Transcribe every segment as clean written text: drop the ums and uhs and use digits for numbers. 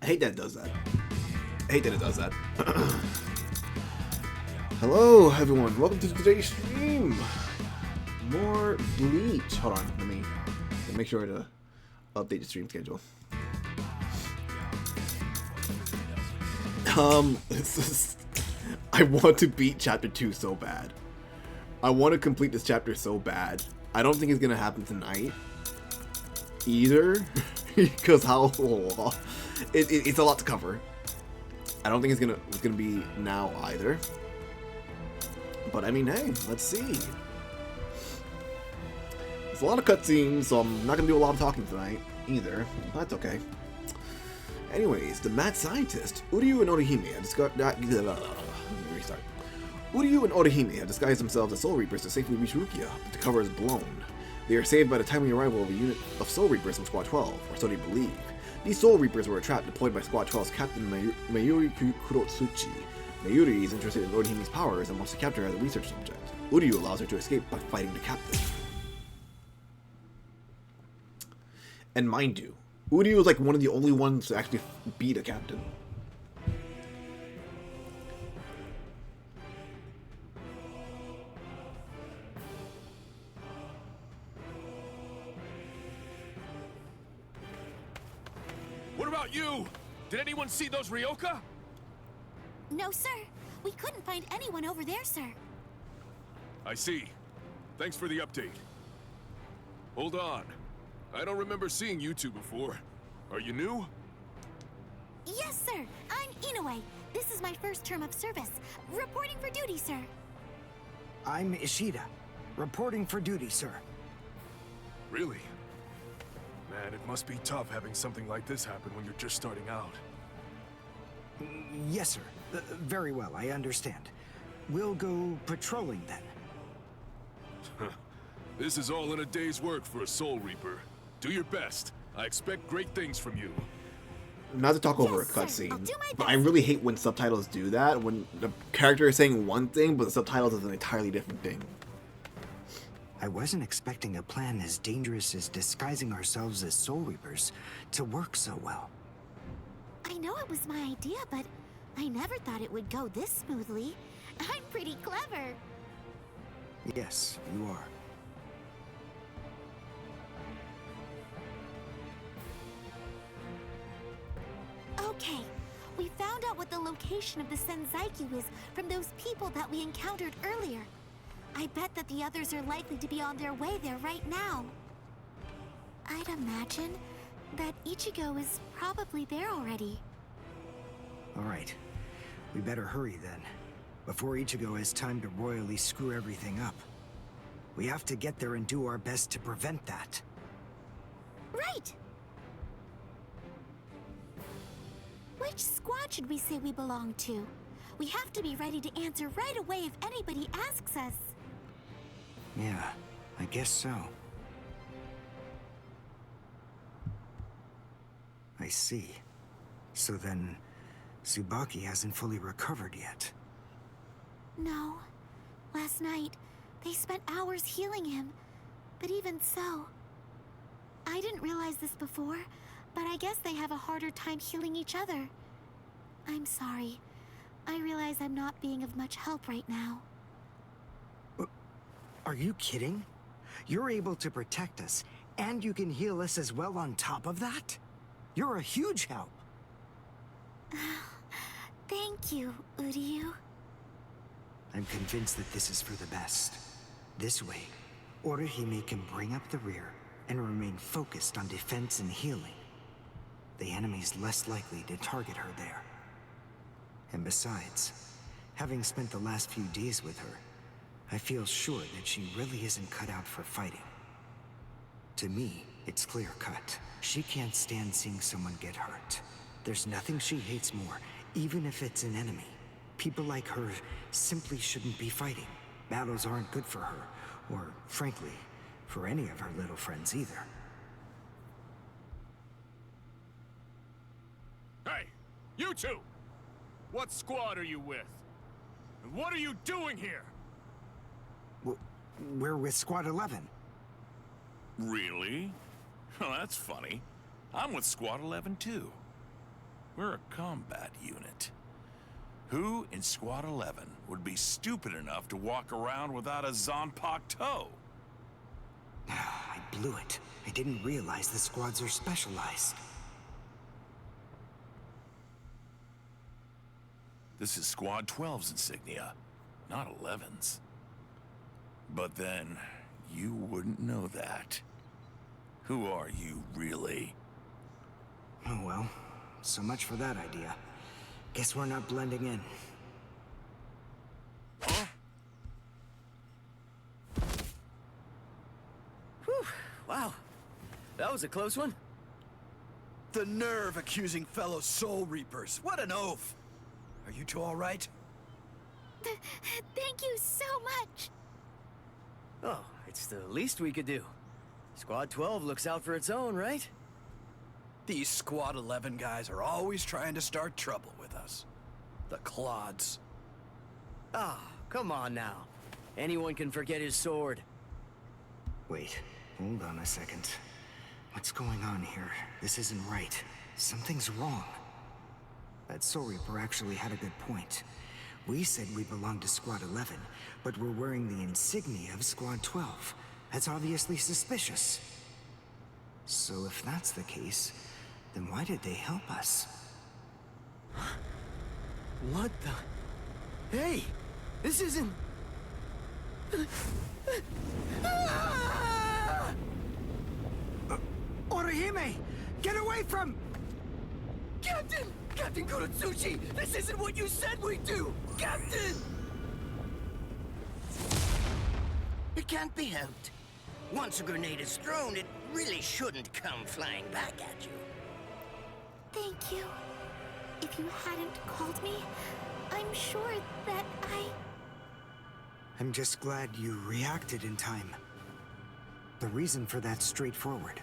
hate that it does that. I hate that it does that. Hello, everyone. Welcome to today's stream. More Bleach. Hold on. Let me make sure to update the stream schedule. I want to beat chapter 2 so bad. I want to complete this chapter so bad. I don't think it's gonna happen tonight either, because it's a lot to cover. I don't think it's gonna be now either. But I mean, hey, let's see. There's a lot of cutscenes, so I'm not gonna do a lot of talking tonight either. That's okay. Anyways, the mad scientist Uryu and Orihime have Uryu and Orihime have disguised themselves as Soul Reapers to safely reach Rukia, but the cover is blown. They are saved by the timely arrival of a unit of Soul Reapers from Squad 12, or so they believe. These Soul Reapers were a trap deployed by Squad 12's Captain Mayuri Kurotsuchi. Mayuri is interested in Orihime's powers and wants to capture her as a research subject. Uryu allows her to escape by fighting the captain. And mind you, Uryu is like one of the only ones to actually beat a captain. What about you? Did anyone see those Ryoka? No, sir. We couldn't find anyone over there, sir. I see. Thanks for the update. Hold on. I don't remember seeing you two before. Are you new? Yes, sir. I'm Inoue. This is my first term of service. Reporting for duty, sir. I'm Ishida. Reporting for duty, sir. Really? Man, it must be tough having something like this happen when you're just starting out. Yes, sir. Very well, I understand. We'll go patrolling then. This is all in a day's work for a Soul Reaper. Do your best. I expect great things from you. Not to talk over a cutscene, but I really hate when subtitles do that, when the character is saying one thing, but the subtitles is an entirely different thing. I wasn't expecting a plan as dangerous as disguising ourselves as Soul Reapers to work so well. I know it was my idea, but I never thought it would go this smoothly. I'm pretty clever. Yes, you are. Okay, we found out what the location of the Senzaikyu is from those people that we encountered earlier. I bet that the others are likely to be on their way there right now. I'd imagine that Ichigo is probably there already. All right. We better hurry then, before Ichigo has time to royally screw everything up. We have to get there and do our best to prevent that. Right! Which squad should we say we belong to? We have to be ready to answer right away if anybody asks us. Yeah, I guess so. I see. So then, Tsubaki hasn't fully recovered yet. No. Last night, they spent hours healing him. But even so... I didn't realize this before, but I guess they have a harder time healing each other. I'm sorry. I realize I'm not being of much help right now. Are you kidding? You're able to protect us, and you can heal us as well on top of that? You're a huge help. Thank you, Uryu. I'm convinced that this is for the best. This way, Orihime can bring up the rear and remain focused on defense and healing. The enemy's less likely to target her there. And besides, having spent the last few days with her, I feel sure that she really isn't cut out for fighting. To me, it's clear-cut. She can't stand seeing someone get hurt. There's nothing she hates more, even if it's an enemy. People like her simply shouldn't be fighting. Battles aren't good for her, or, frankly, for any of her little friends either. Hey, you two! What squad are you with? And what are you doing here? We're with Squad 11. Really? Well, that's funny. I'm with Squad 11 too. We're a combat unit. Who in Squad 11 would be stupid enough to walk around without a Zonpak toe? I blew it. I didn't realize the squads are specialized. This is Squad 12's insignia, not 11's. But then, you wouldn't know that. Who are you, really? Oh well, so much for that idea. Guess we're not blending in. Huh? Whew, wow. That was a close one. The nerve accusing fellow Soul Reapers. What an oaf! Are you two all right? Thank you so much. Oh, it's the least we could do. Squad 12 looks out for its own, right? These Squad 11 guys are always trying to start trouble with us. The clods. Ah, come on now. Anyone can forget his sword. Wait, hold on a second. What's going on here? This isn't right. Something's wrong. That Soul Reaper actually had a good point. We said we belonged to Squad 11, but we're wearing the insignia of Squad 12. That's obviously suspicious. So if that's the case, then why did they help us? What the? Hey! This isn't... Orihime! Get away from... Captain! Captain Kuratsuchi! This isn't what you said we'd do! Captain! It can't be helped. Once a grenade is thrown, it really shouldn't come flying back at you. Thank you. If you hadn't called me, I'm sure that I'm just glad you reacted in time. The reason for that's straightforward.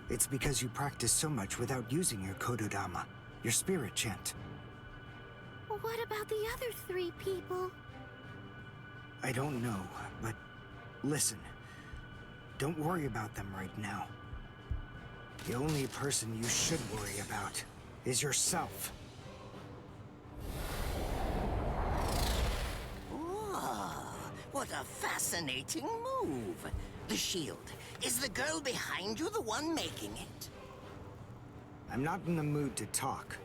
It's because you practice so much without using your Kododama, your spirit chant. What about the other 3 people? I don't know, but listen. Don't worry about them right now. The only person you should worry about is yourself. Oh, what a fascinating move. The shield. Is the girl behind you the one making it? I'm not in the mood to talk.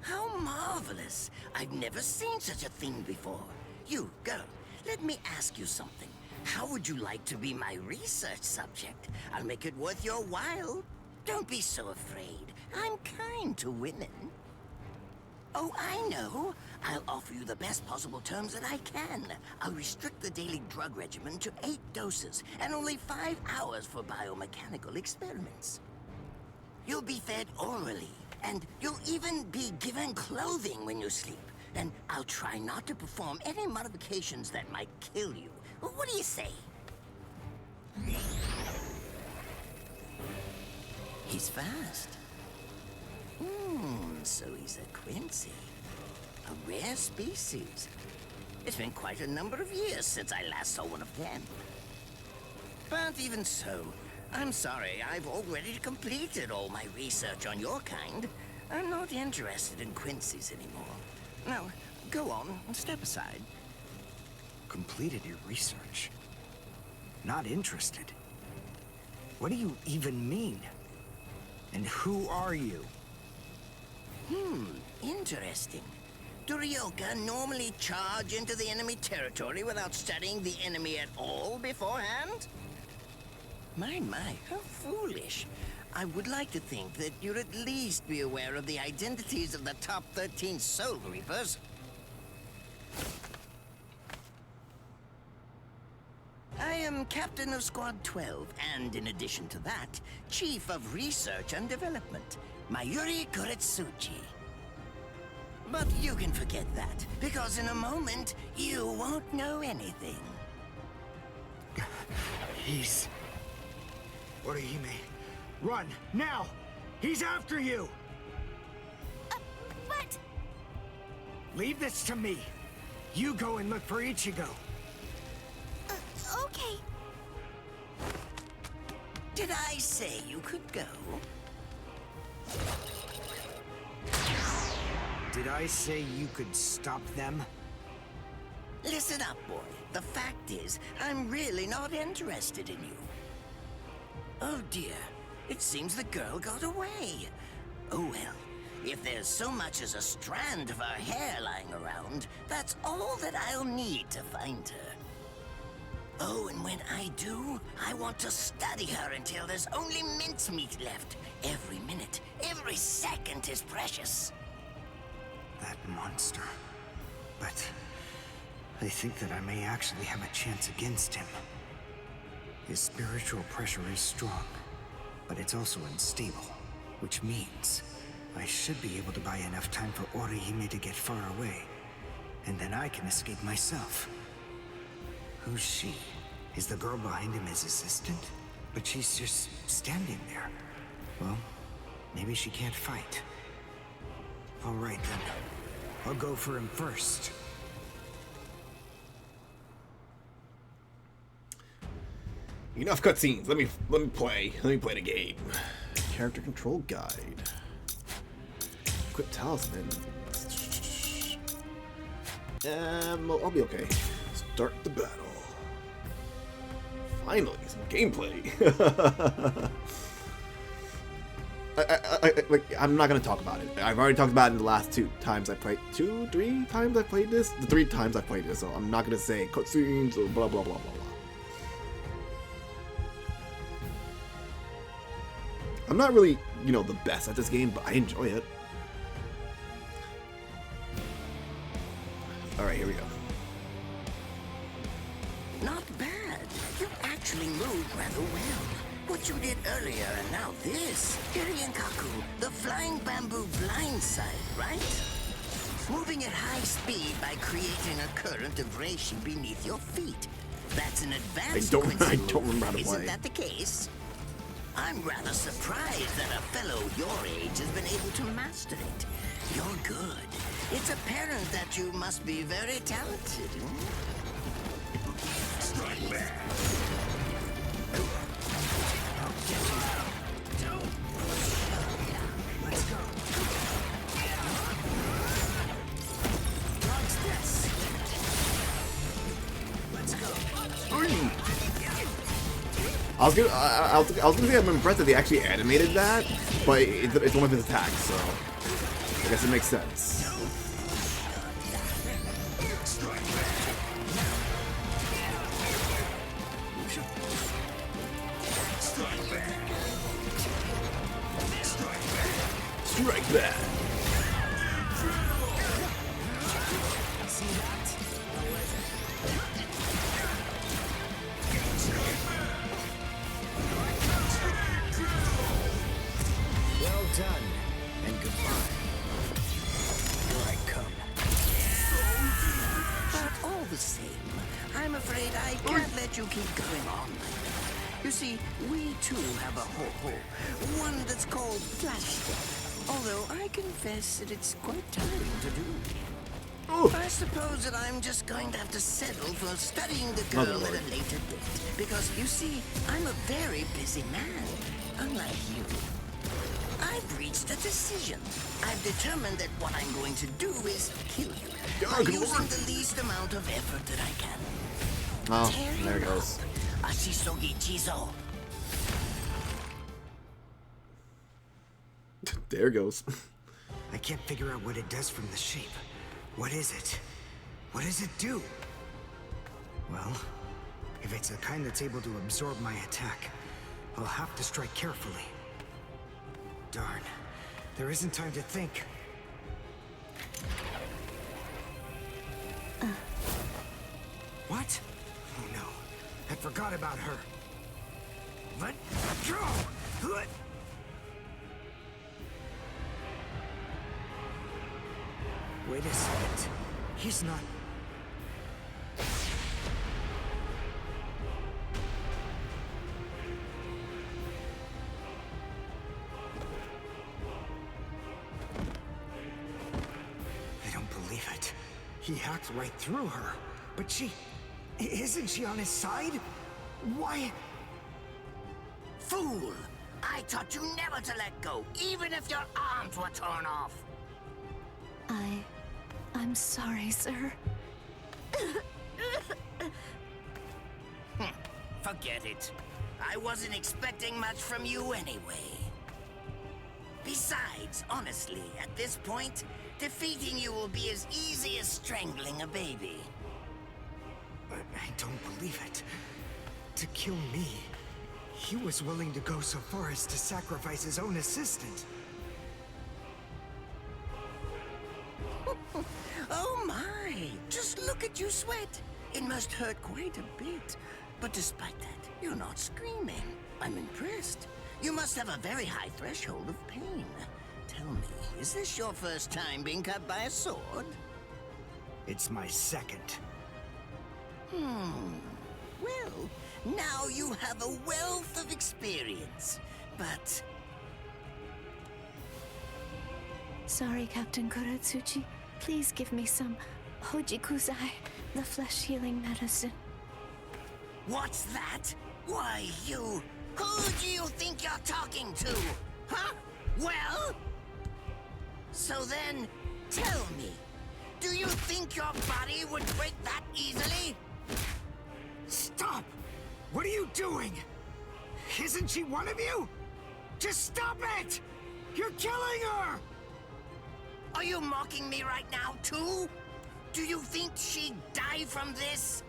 How marvelous. I've never seen such a thing before. You, girl, let me ask you something. How would you like to be my research subject? I'll make it worth your while. Don't be so afraid. I'm kind to women. Oh, I know. I'll offer you the best possible terms that I can. I'll restrict the daily drug regimen to 8 doses and only 5 hours for biomechanical experiments. You'll be fed orally, and you'll even be given clothing when you sleep. And I'll try not to perform any modifications that might kill you. What do you say? He's fast. So he's a Quincy. A rare species. It's been quite a number of years since I last saw one of them. But even so, I'm sorry, I've already completed all my research on your kind. I'm not interested in Quincy's anymore. Now, go on, step aside. Completed your research? Not interested? What do you even mean? And who are you? Interesting. Do Ryoka normally charge into the enemy territory without studying the enemy at all beforehand? My, how foolish. I would like to think that you'd at least be aware of the identities of the top 13 Soul Reapers. I am Captain of Squad 12, and in addition to that, Chief of Research and Development, Mayuri Kuretsuchi. But you can forget that, because in a moment, you won't know anything. He's... Orihime, run, now! He's after you! But... Leave this to me. You go and look for Ichigo. Okay. Did I say you could go? Did I say you could stop them? Listen up, boy. The fact is, I'm really not interested in you. Oh dear. It seems the girl got away. Oh well. If there's so much as a strand of her hair lying around, that's all that I'll need to find her. Oh, and when I do, I want to study her until there's only mincemeat left. Every minute, every second is precious. That monster. But I think that I may actually have a chance against him. His spiritual pressure is strong, but it's also unstable, which means I should be able to buy enough time for Orihime to get far away, and then I can escape myself. Who's she? Is the girl behind him his assistant? But she's just standing there. Well, maybe she can't fight. All right then. I'll go for him first. Enough cutscenes. Let me play. Let me play the game. Character control guide. Equip talisman. I'll be okay. Start the battle. Finally, some gameplay. I'm not gonna talk about it. I've already talked about it in the last 3 times I played this. The 3 times I played this, so I'm not gonna say cutscenes or blah blah blah blah blah. I'm not really, the best at this game, but I enjoy it. Alright, here we go. Not bad. You actually moved rather well. What you did earlier and now this. Kaku, the flying bamboo blindside, right? Moving at high speed by creating a current of reishi beneath your feet. That's an advanced I don't remember how to play. Isn't that the case? I'm rather surprised that a fellow your age has been able to master it. You're good. It's apparent that you must be very talented. Strike back. Let's go. Dodge this. Let's go. I was gonna say I'm impressed that they actually animated that, but it's one of his attacks, so I guess it makes sense. Strike back. Well done, and goodbye. Here I come. But all the same, I'm afraid I can't let you keep going on like that. You see, we too have a ho-ho, one that's called plastic. Although I confess that it's quite tiring to do. I suppose that I'm just going to have to settle for studying the girl at a later date. Because, you see, I'm a very busy man, unlike you. I've reaced a decision. I've determined that what I'm going to do is kill you by using the least amount of effort that I can. Oh, there it goes. Ashisogi Chizo. There it goes. I can't figure out what it does from the shape. What is it? What does it do? Well, if it's the kind that's able to absorb my attack, I'll have to strike carefully. Darn, there isn't time to think. What? Oh no, I forgot about her. Let go! Wait a second. He's not... I don't believe it. He hacked right through her. But she... Isn't she on his side? Why... Fool! I taught you never to let go, even if your arms were torn off. I'm sorry, sir. Forget it. I wasn't expecting much from you anyway. Besides, honestly, at this point, defeating you will be as easy as strangling a baby. I don't believe it. To kill me, he was willing to go so far as to sacrifice his own assistant. Oh my! Just look at you sweat. It must hurt quite a bit. But despite that, you're not screaming. I'm impressed. You must have a very high threshold of pain. Tell me, is this your first time being cut by a sword? It's my second. Well, now you have a wealth of experience. But Sorry, Captain Kuratsuchi. Please give me some Hojikuzai, the flesh-healing medicine. what's that? Why, you... Who do you think you're talking to? Huh? Well? So then, tell me, do you think your body would break that easily? Stop! What are you doing? Isn't she one of you? Just stop it! You're killing her! Are you mocking me right now, too? Do you think she'd die from this?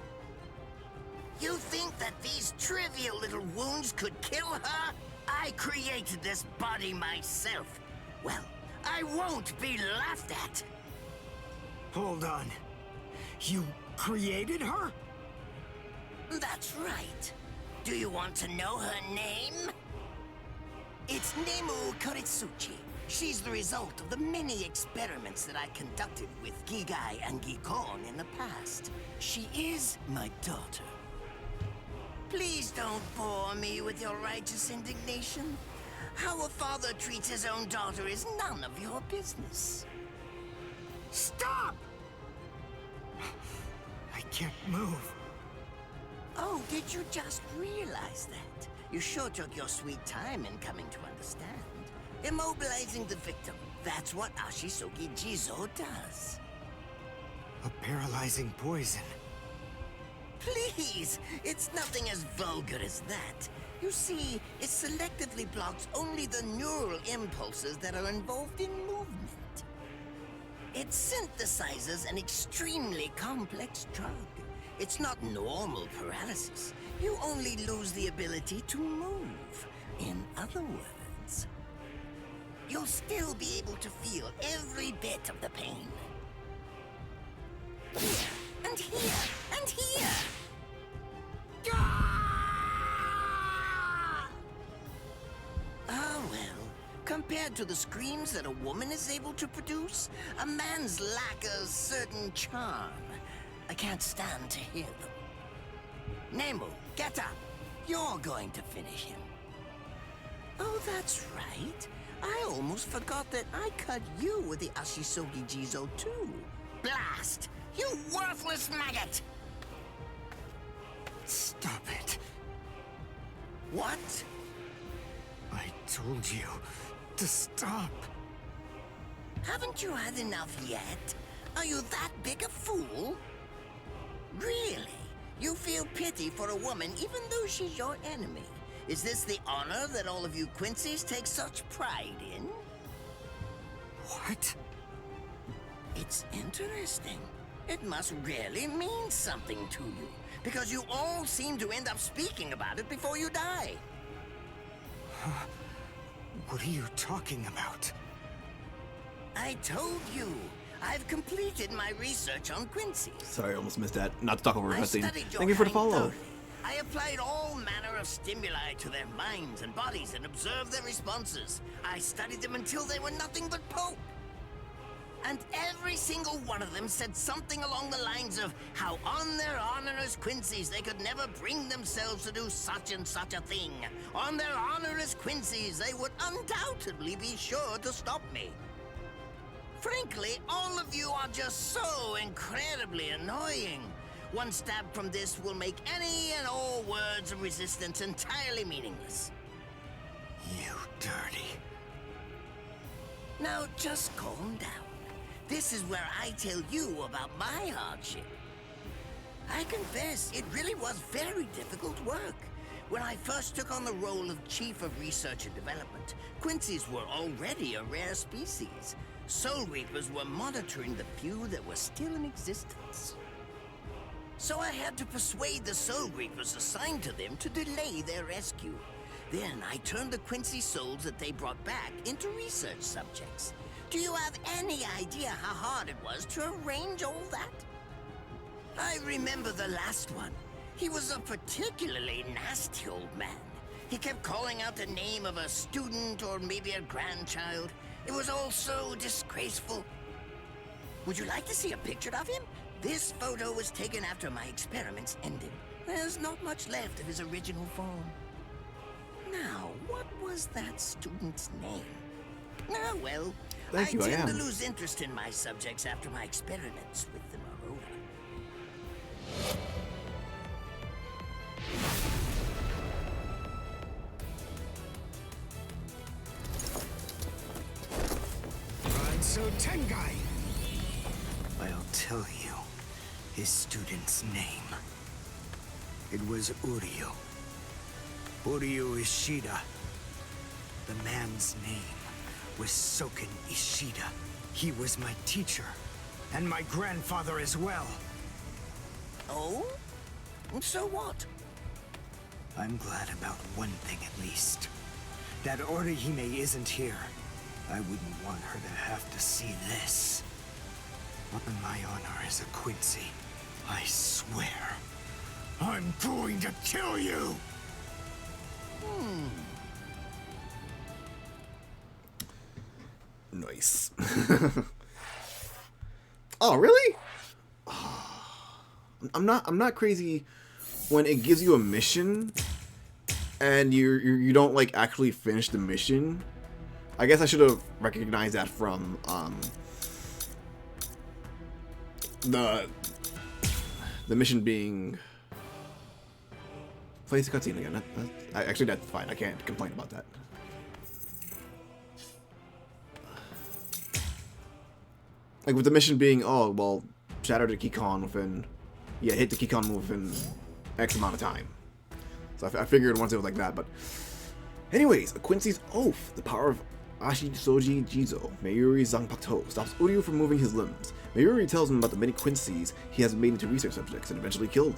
You think that these trivial little wounds could kill her? I created this body myself. Well, I won't be laughed at. Hold on. You created her? That's right. Do you want to know her name? It's Nemu Kuritsuchi. She's the result of the many experiments that I conducted with Gigai and Gikon in the past. She is my daughter. Please don't bore me with your righteous indignation. How a father treats his own daughter is none of your business. Stop! I can't move. Oh, did you just realize that? You sure took your sweet time in coming to understand. Immobilizing the victim. That's what Ashisogi Jizo does. A paralyzing poison. Please! It's nothing as vulgar as that. You see, it selectively blocks only the neural impulses that are involved in movement. It synthesizes an extremely complex drug. It's not normal paralysis. You only lose the ability to move. In other words, you'll still be able to feel every bit of the pain. Here, and here, and here! Ah, well, compared to the screams that a woman is able to produce, a man's lack a certain charm. I can't stand to hear them. Nemu, get up. You're going to finish him. Oh, that's right. I almost forgot that I cut you with the Ashisogi Jizo too. Blast! You worthless maggot! Stop it. What? I told you to stop. Haven't you had enough yet? Are you that big a fool? Really? You feel pity for a woman even though she's your enemy? Is this the honor that all of you Quincy's take such pride in? What? It's interesting. It must really mean something to you, because you all seem to end up speaking about it before you die. What are you talking about? I told you. I've completed my research on Quincy's. Sorry, I almost missed that. Not to talk over I cutscene. studied your Thank you for the kind follow. thoroughly. I applied all manner of stimuli to their minds and bodies and observed their responses. I studied them until they were nothing but pulp. And every single one of them said something along the lines of how on their honor as Quincy's they could never bring themselves to do such and such a thing. On their honor as Quincy's they would undoubtedly be sure to stop me. Frankly, all of you are just so incredibly annoying. One stab from this will make any and all words of resistance entirely meaningless. You dirty. Now just calm down. this is where I tell you about my hardship. I confess, it really was very difficult work. When I first took on the role of Chief of Research and Development, Quincy's were already a rare species. Soul Reapers were monitoring the few that were still in existence. So I had to persuade the Soul Reapers assigned to them to delay their rescue. Then I turned the Quincy souls that they brought back into research subjects. Do you have any idea how hard it was to arrange all that? I remember the last one. He was a particularly nasty old man. He kept calling out the name of a student or maybe a grandchild. It was all so disgraceful. Would you like to see a picture of him? This photo was taken after my experiments ended. There's not much left of his original form. Now, what was that student's name? Ah, well, I tend to lose interest in my subjects after my experiments with them are over. So Tengai, I'll tell you his student's name. It was Uryu. Uryu Ishida. The man's name was Soken Ishida. He was my teacher, and my grandfather as well. Oh? So what? I'm glad about one thing at least. That Orihime isn't here. I wouldn't want her to have to see this. On my honor as a Quincy, I swear, I'm going to kill you! Nice. Oh, really? I'm not crazy when it gives you a mission and you don't like actually finish the mission. I guess I should have recognized that from the mission being plays the cutscene again. Actually, that's fine. I can't complain about that. Like with the mission being, oh well, shatter the Keycon within, yeah, hit the Keycon within X amount of time. So I figured once it was like that, but anyways, a Quincy's Oath, the power of Ashisoji Jizo, Mayuri Zanpakuto, stops Uryu from moving his limbs. Mayuri tells him about the many Quincy's he has made into research subjects and eventually killed.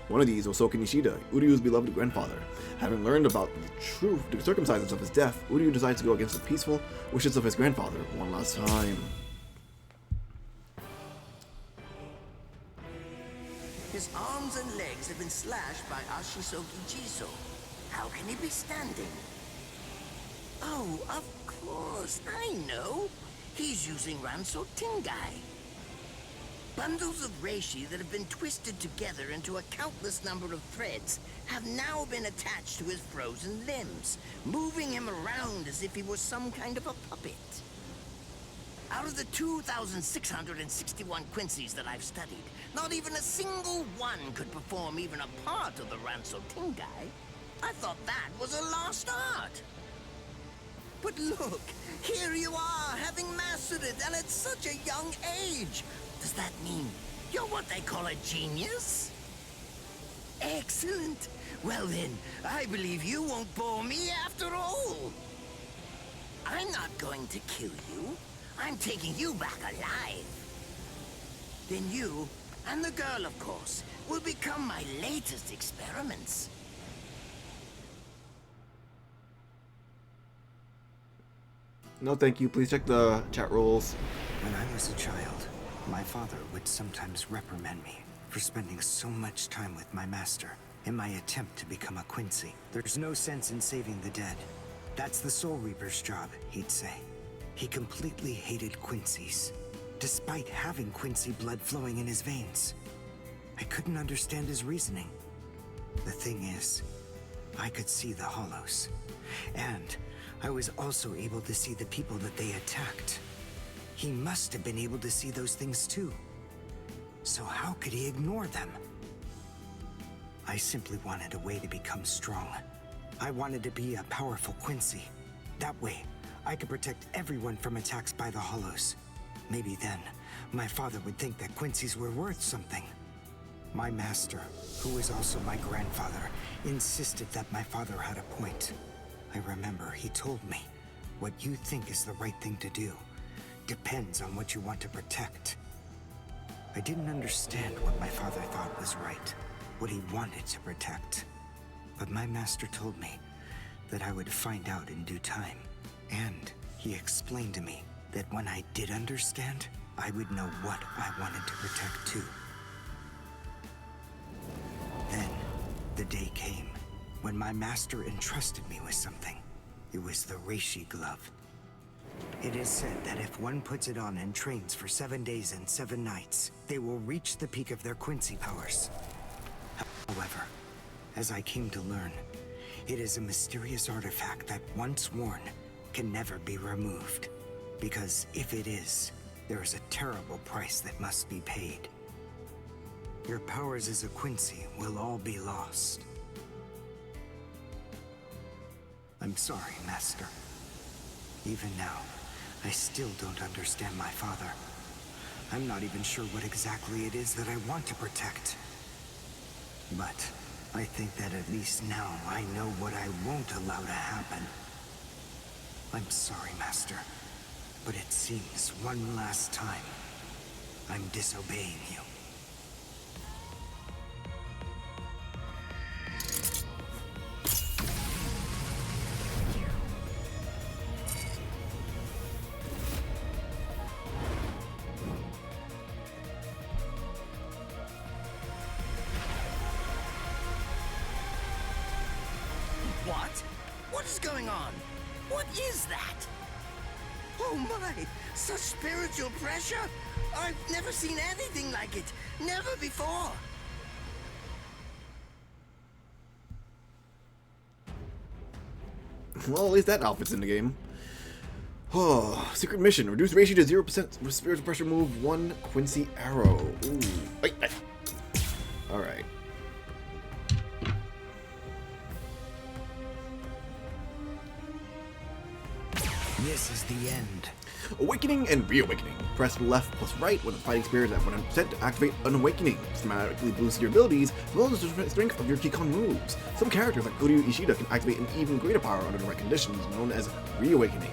One of these was Soken Ishida, Uryu's beloved grandfather. Having learned about the circumstances of his death, Uryu decides to go against the peaceful wishes of his grandfather one last time. His arms and legs have been slashed by Ashisogi Jizo. How can he be standing? Oh, of course, I know. He's using Ranso Tingai. Bundles of reishi that have been twisted together into a countless number of threads have now been attached to his frozen limbs, moving him around as if he was some kind of a puppet. Out of the 2,661 Quincy's that I've studied, not even a single one could perform even a part of the Ranso Tingai. I thought that was a lost art. But look, here you are, having mastered it, and at such a young age. Does that mean you're what they call a genius? Excellent. Well then, I believe you won't bore me after all. I'm not going to kill you. I'm taking you back alive. Then you, and the girl of course, will become my latest experiments. No thank you, please check the chat rules. When I was a child, my father would sometimes reprimand me for spending so much time with my master in my attempt to become a Quincy. There's no sense in saving the dead. That's the Soul Reaper's job, he'd say. He completely hated Quincy's, despite having Quincy blood flowing in his veins. I couldn't understand his reasoning. The thing is, I could see the hollows, and I was also able to see the people that they attacked. He must have been able to see those things too. So how could he ignore them? I simply wanted a way to become strong. I wanted to be a powerful Quincy. That way, I could protect everyone from attacks by the hollows. Maybe then, my father would think that Quincy's were worth something. My master, who was also my grandfather, insisted that my father had a point. I remember he told me, what you think is the right thing to do depends on what you want to protect. I didn't understand what my father thought was right, what he wanted to protect. But my master told me that I would find out in due time. And he explained to me that when I did understand, I would know what I wanted to protect too. Then, the day came when my master entrusted me with something. It was the Reishi glove. It is said that if one puts it on and trains for 7 days and 7 nights, they will reach the peak of their Quincy powers. However, as I came to learn, it is a mysterious artifact that once worn can never be removed. Because if it is, there is a terrible price that must be paid. Your powers as a Quincy will all be lost. I'm sorry, Master. Even now, I still don't understand my father. I'm not even sure what exactly it is that I want to protect. But I think that at least now I know what I won't allow to happen. I'm sorry, Master, but it seems one last time I'm disobeying you. What? What is going on? What is that? Oh my! Such spiritual pressure? I've never seen anything like it. Never before. Well, at least that outfit's in the game. Oh, secret mission. Reduce ratio to 0% with spiritual pressure move 1 Quincy arrow. Ooh. Wait. Alright. This is the end. Awakening and reawakening. Press left plus right when the fighting spirit is at 100% to activate an awakening. Systematically boost your abilities as well as the strength of your Kikon moves. Some characters like Kuryu Ishida can activate an even greater power under the right conditions, known as reawakening.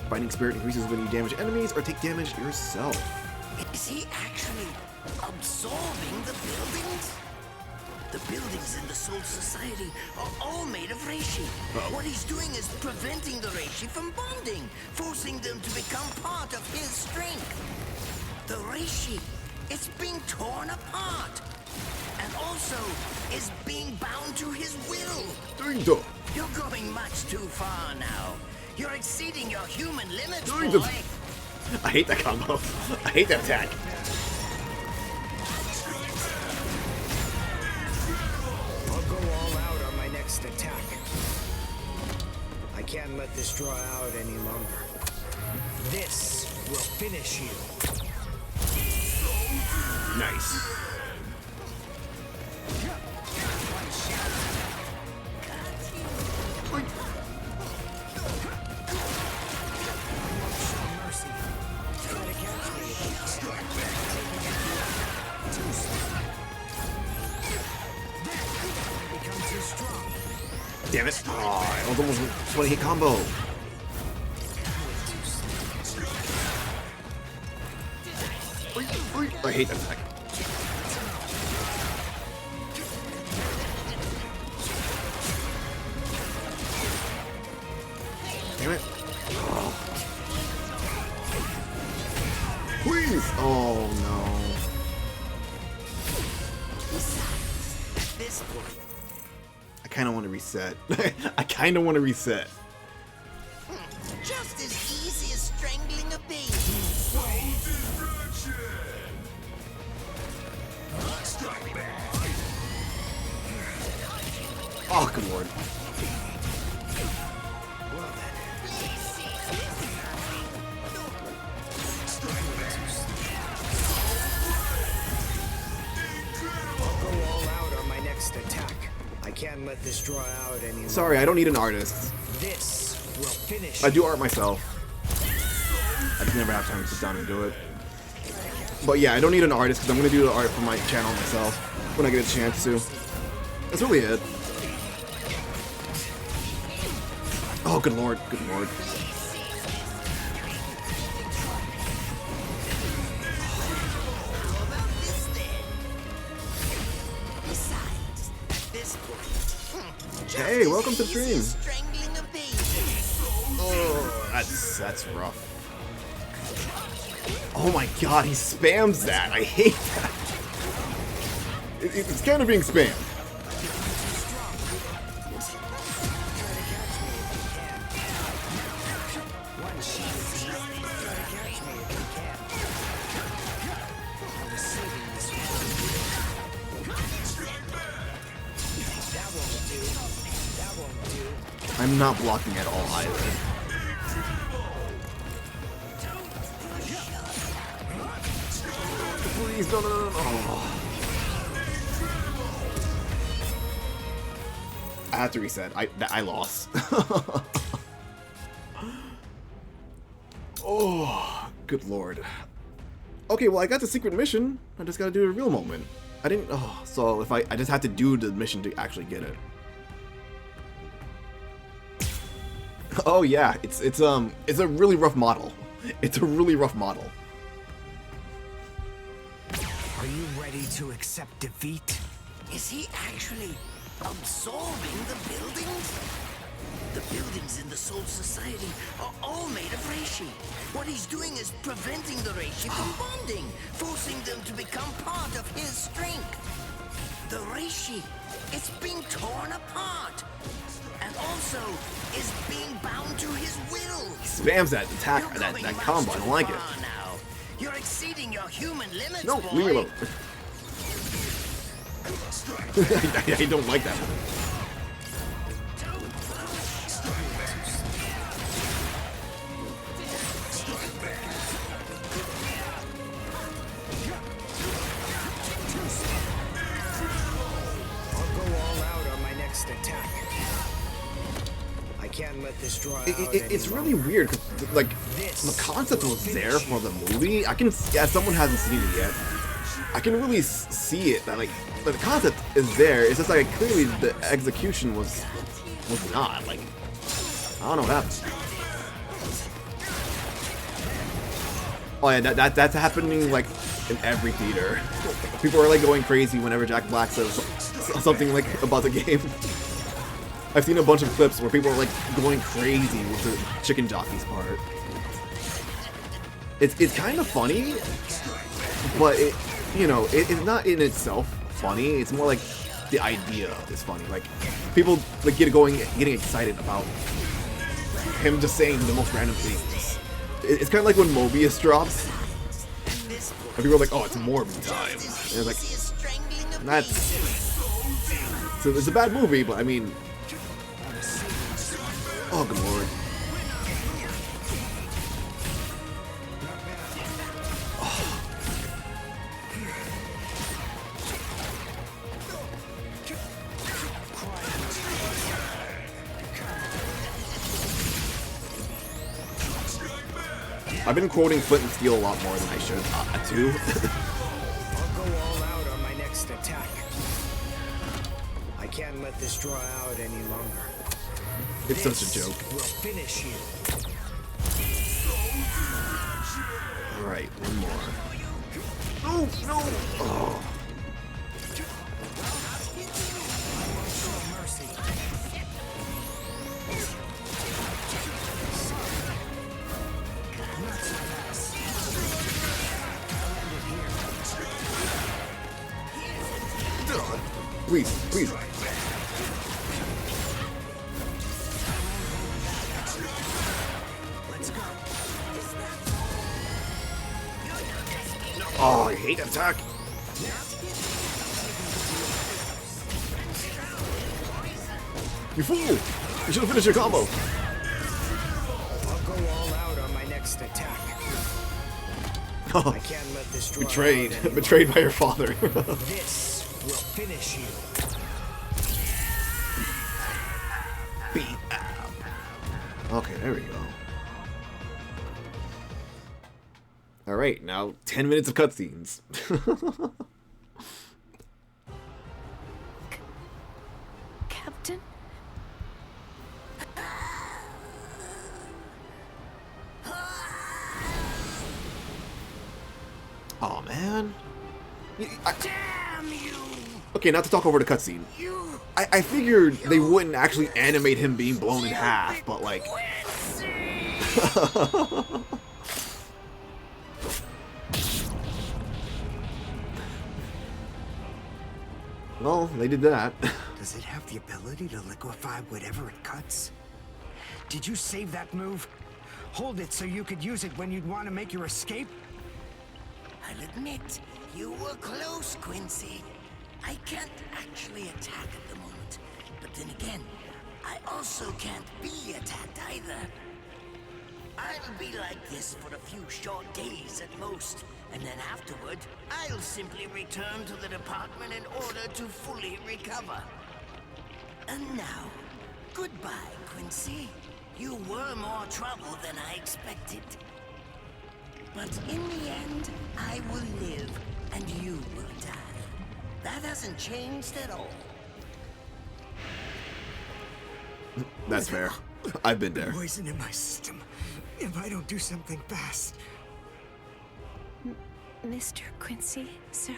Fighting spirit increases when you damage enemies or take damage yourself. Is he actually absorbing the buildings? The buildings in the Soul Society are all made of Reishi. What he's doing is preventing the Reishi from bonding, forcing them to become part of his strength. The Reishi, it's being torn apart. And also is being bound to his will. You're going much too far now. You're exceeding your human limits, boy. I hate that combo. I hate that attack. I'll go all out on my next attack. I can't let this draw out any longer. This will finish you. Nice. Damn it. Oh, it was almost a 20 hit combo. I hate that attack. Damn it. Oh. Please. Oh no. This point. I kind of want to reset. I kind of want to reset. Just as easy as strangling a baby. Oh, good lord. I'll go all out on my next attack. I can't let this draw out any longer. Sorry, I don't need an artist. This will finish. I do art myself. I just never have time to sit down and do it. But yeah, I don't need an artist because I'm gonna do the art for my channel myself when I get a chance to. That's really it. Oh, good lord, good lord. Hey, welcome to the stream. Oh, that's rough. Oh my god, he spams that. I hate that. It's kind of being spammed. I'm not blocking at all either. Please, no. Oh. I have to reset. I lost. Oh, good lord. Okay, well I got the secret mission. I just gotta do a real moment. I didn't. Oh, so if I just have to do the mission to actually get it. Oh yeah, it's a really rough model. It's a really rough model. Are you ready to accept defeat? Is he actually absorbing the buildings? The buildings in the Soul Society are all made of reishi. What he's doing is preventing the reishi from bonding, forcing them to become part of his strength. The reishi, it's being torn apart. And also is being bound to his will. Spams that attack, that combo. I don't like it. Now. You're exceeding your human limits, No, boy. leave me alone. I don't like that one. I'll go all out on my next attack. I can't let this draw out It's really weird because, like, the concept was there for the movie. I can, yeah, someone hasn't seen it yet. I can really see it. That, like, the concept is there. It's just like clearly the execution was not. Like, I don't know what happened. Oh yeah, that's happening like in every theater. People are like going crazy whenever Jack Black says something like about the game. I've seen a bunch of clips where people are like going crazy with the chicken jockeys part. It's kind of funny, but it's not in itself funny. It's more like the idea is funny. Like people like getting excited about him just saying the most random things. It's kind of like when Mobius drops, and people are like, "Oh, it's Morbid time." And it's like, that's so it's a bad movie, but I mean. Oh, good lord. I've been quoting Flint and Steel a lot more than I should, too. I'll go all out on my next attack. I can't let this draw out any longer. It's such a joke. We'll finish you. Alright, one more. Oh, no! Oh. Please, please. Oh, I hate attack. You fool! You should have finished your combo. I'll go all out on my next attack. Oh, I can't let this draw betrayed. out any Betrayed by your father. This will finish you. Okay, there we go. Alright, now 10 minutes of cutscenes. Captain? Oh man. Damn you! Okay, not to talk over the cutscene. You! I figured they wouldn't actually animate him being blown in half, but like... Well, they did that. Does it have the ability to liquefy whatever it cuts? Did you save that move? Hold it so you could use it when you'd want to make your escape? I'll admit, you were close, Quincy. I can't actually attack at the moment, but then again, I also can't be attacked either. I'll be like this for a few short days at most, and then afterward, I'll simply return to the department in order to fully recover. And now, goodbye, Quincy. You were more trouble than I expected. But in the end, I will live, and you will die. That hasn't changed at all. That's fair. I've been there. Poison in my system. If I don't do something fast. Mr. Quincy, sir,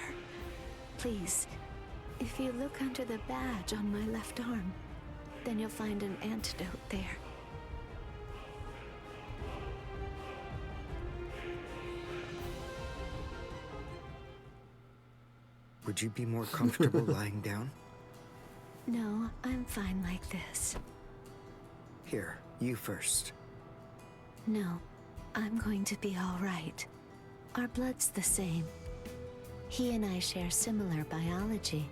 please, if you look under the badge on my left arm, then you'll find an antidote there. Would you be more comfortable lying down? No, I'm fine like this. Here, you first. No, I'm going to be all right. Our blood's the same. He and I share similar biology.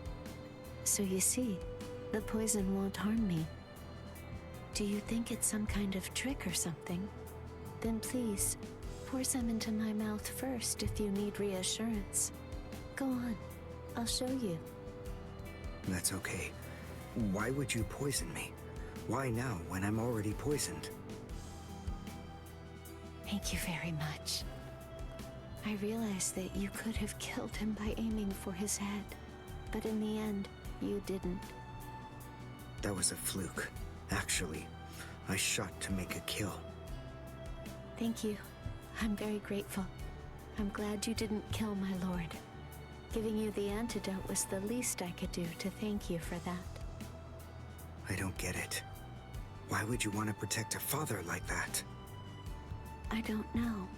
So you see, the poison won't harm me. Do you think it's some kind of trick or something? Then please, pour some into my mouth first if you need reassurance. Go on, I'll show you. That's okay. Why would you poison me? Why now, when I'm already poisoned? Thank you very much. I realized that you could have killed him by aiming for his head, but in the end, you didn't. That was a fluke. Actually, I shot to make a kill. Thank you. I'm very grateful. I'm glad you didn't kill my lord. Giving you the antidote was the least I could do to thank you for that. I don't get it. Why would you want to protect a father like that? I don't know.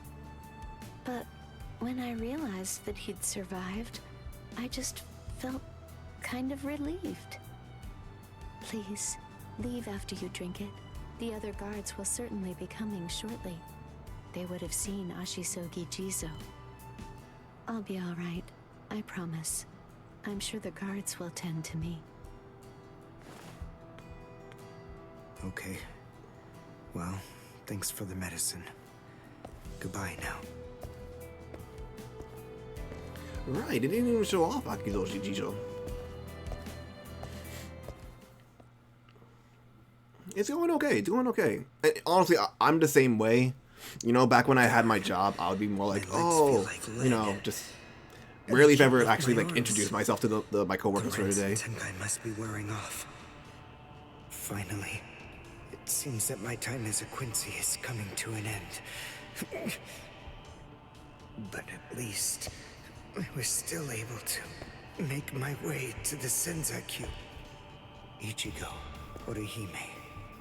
But when I realized that he'd survived, I just felt kind of relieved. Please, leave after you drink it. The other guards will certainly be coming shortly. They would have seen Ashisogi Jizo. I'll be all right, I promise. I'm sure the guards will tend to me. Okay. Well, thanks for the medicine. Goodbye now. Right, it didn't even show off Akizoshi Jijo. It's going okay, it's going okay. And honestly, I'm the same way. You know, back when I had my job, I would be more like, oh, you know, just rarely if ever actually like introduce myself to my coworkers for the day. Tenkai must be wearing off. Finally, it seems that my time as a Quincy is coming to an end. But at least I was still able to make my way to the Senzakyu. Ichigo, Orihime,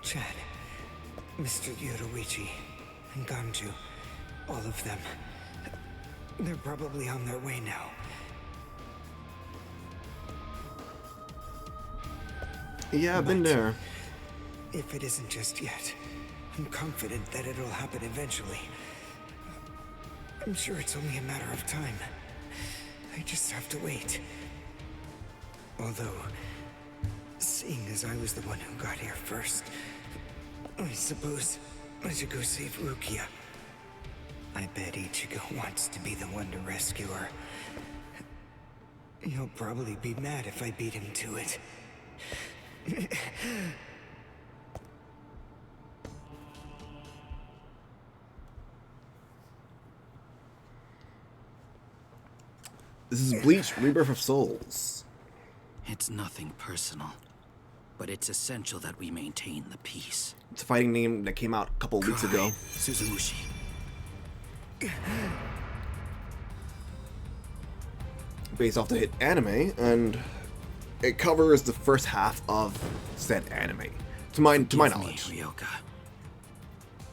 Chad, Mr. Yoruichi, and Ganju, all of them. They're probably on their way now. Yeah, I've been there. If it isn't just yet, I'm confident that it'll happen eventually. I'm sure it's only a matter of time. I just have to wait. Although, seeing as I was the one who got here first, I suppose I should go save Rukia. I bet Ichigo wants to be the one to rescue her. He'll probably be mad if I beat him to it. This is Bleach, Rebirth of Souls. It's nothing personal, but it's essential that we maintain the peace. It's a fighting name that came out a couple weeks ago. Suzumushi. Based off the hit anime, and it covers the first half of said anime. To my knowledge. Ryoka.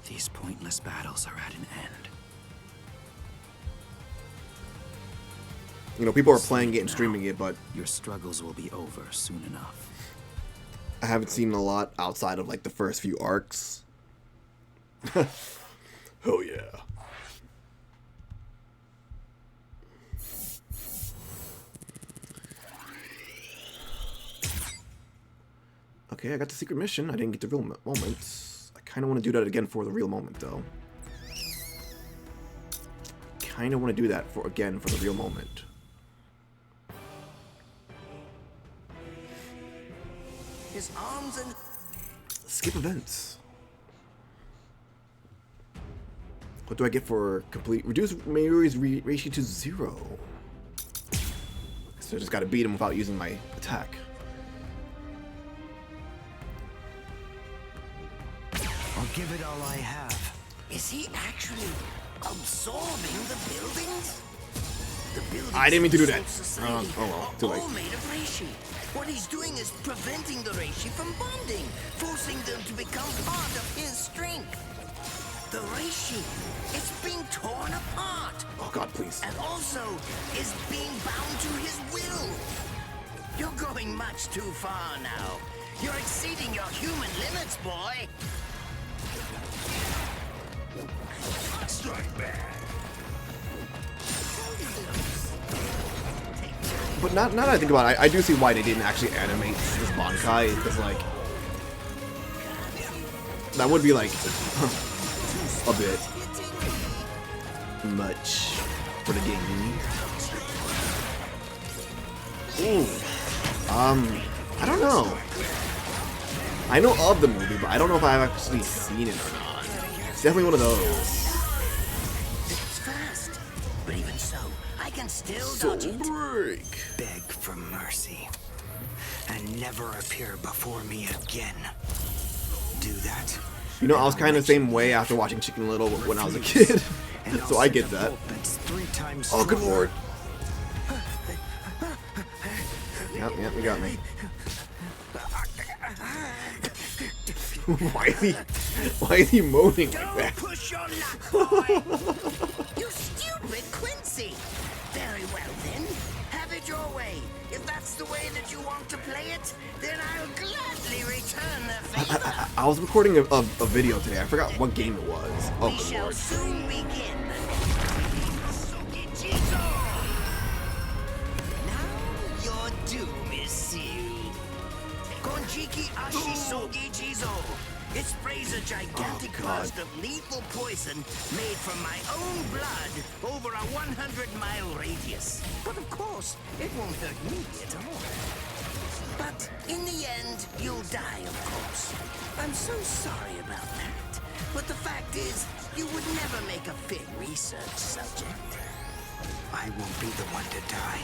These pointless battles are at an end. You know, people are playing it and streaming it, but your struggles will be over soon enough. I haven't seen a lot outside of like the first few arcs. Oh yeah. Okay, I got the secret mission. I didn't get the real moment. I kind of want to do that again for the real moment, though. Kind of want to do that for the real moment. His arms and... Skip events. What do I get for complete? Reduce Mayuri's ratio to 0. So I just gotta beat him without using my attack. I'll give it all I have. Is he actually absorbing the buildings? The buildings I didn't mean to do that. Society Oh well, too late. all made of reishi. What he's doing is preventing the reishi from bonding, forcing them to become part of his strength. The reishi, it's being torn apart. Oh god, please. And also is being bound to his will. You're going much too far now. You're exceeding your human limits, boy. Strike back. But now that I think about it, I do see why they didn't actually animate this Bankai, because like that would be like a bit much for the game. Ooh. I don't know. I know of the movie, but I don't know if I've actually seen it or not. It's definitely one of those. It's fast, but even so, I can still Soul dodge it. break. Beg for mercy. And never appear before me again. Do that. You know, I was kind of the same way after watching Chicken Little when I was a kid. So I get that. Oh, good lord. Yep, you got me. Why is he moaning like that? Push your luck, boy. You stupid Quincy. Very well then. Have it your way. If that's the way that you want to play it, then I'll gladly return the favor. I was recording a video today. I forgot what game it was. Oh, We good shall lord. soon begin. Now your doom is sealed. Konjiki Ashi Sogi Jizo. It sprays a gigantic burst of lethal poison made from my own blood over a 100-mile radius. But of course, it won't hurt me at all. But in the end, you'll die, of course. I'm so sorry about that. But the fact is, you would never make a fit research subject. I won't be the one to die.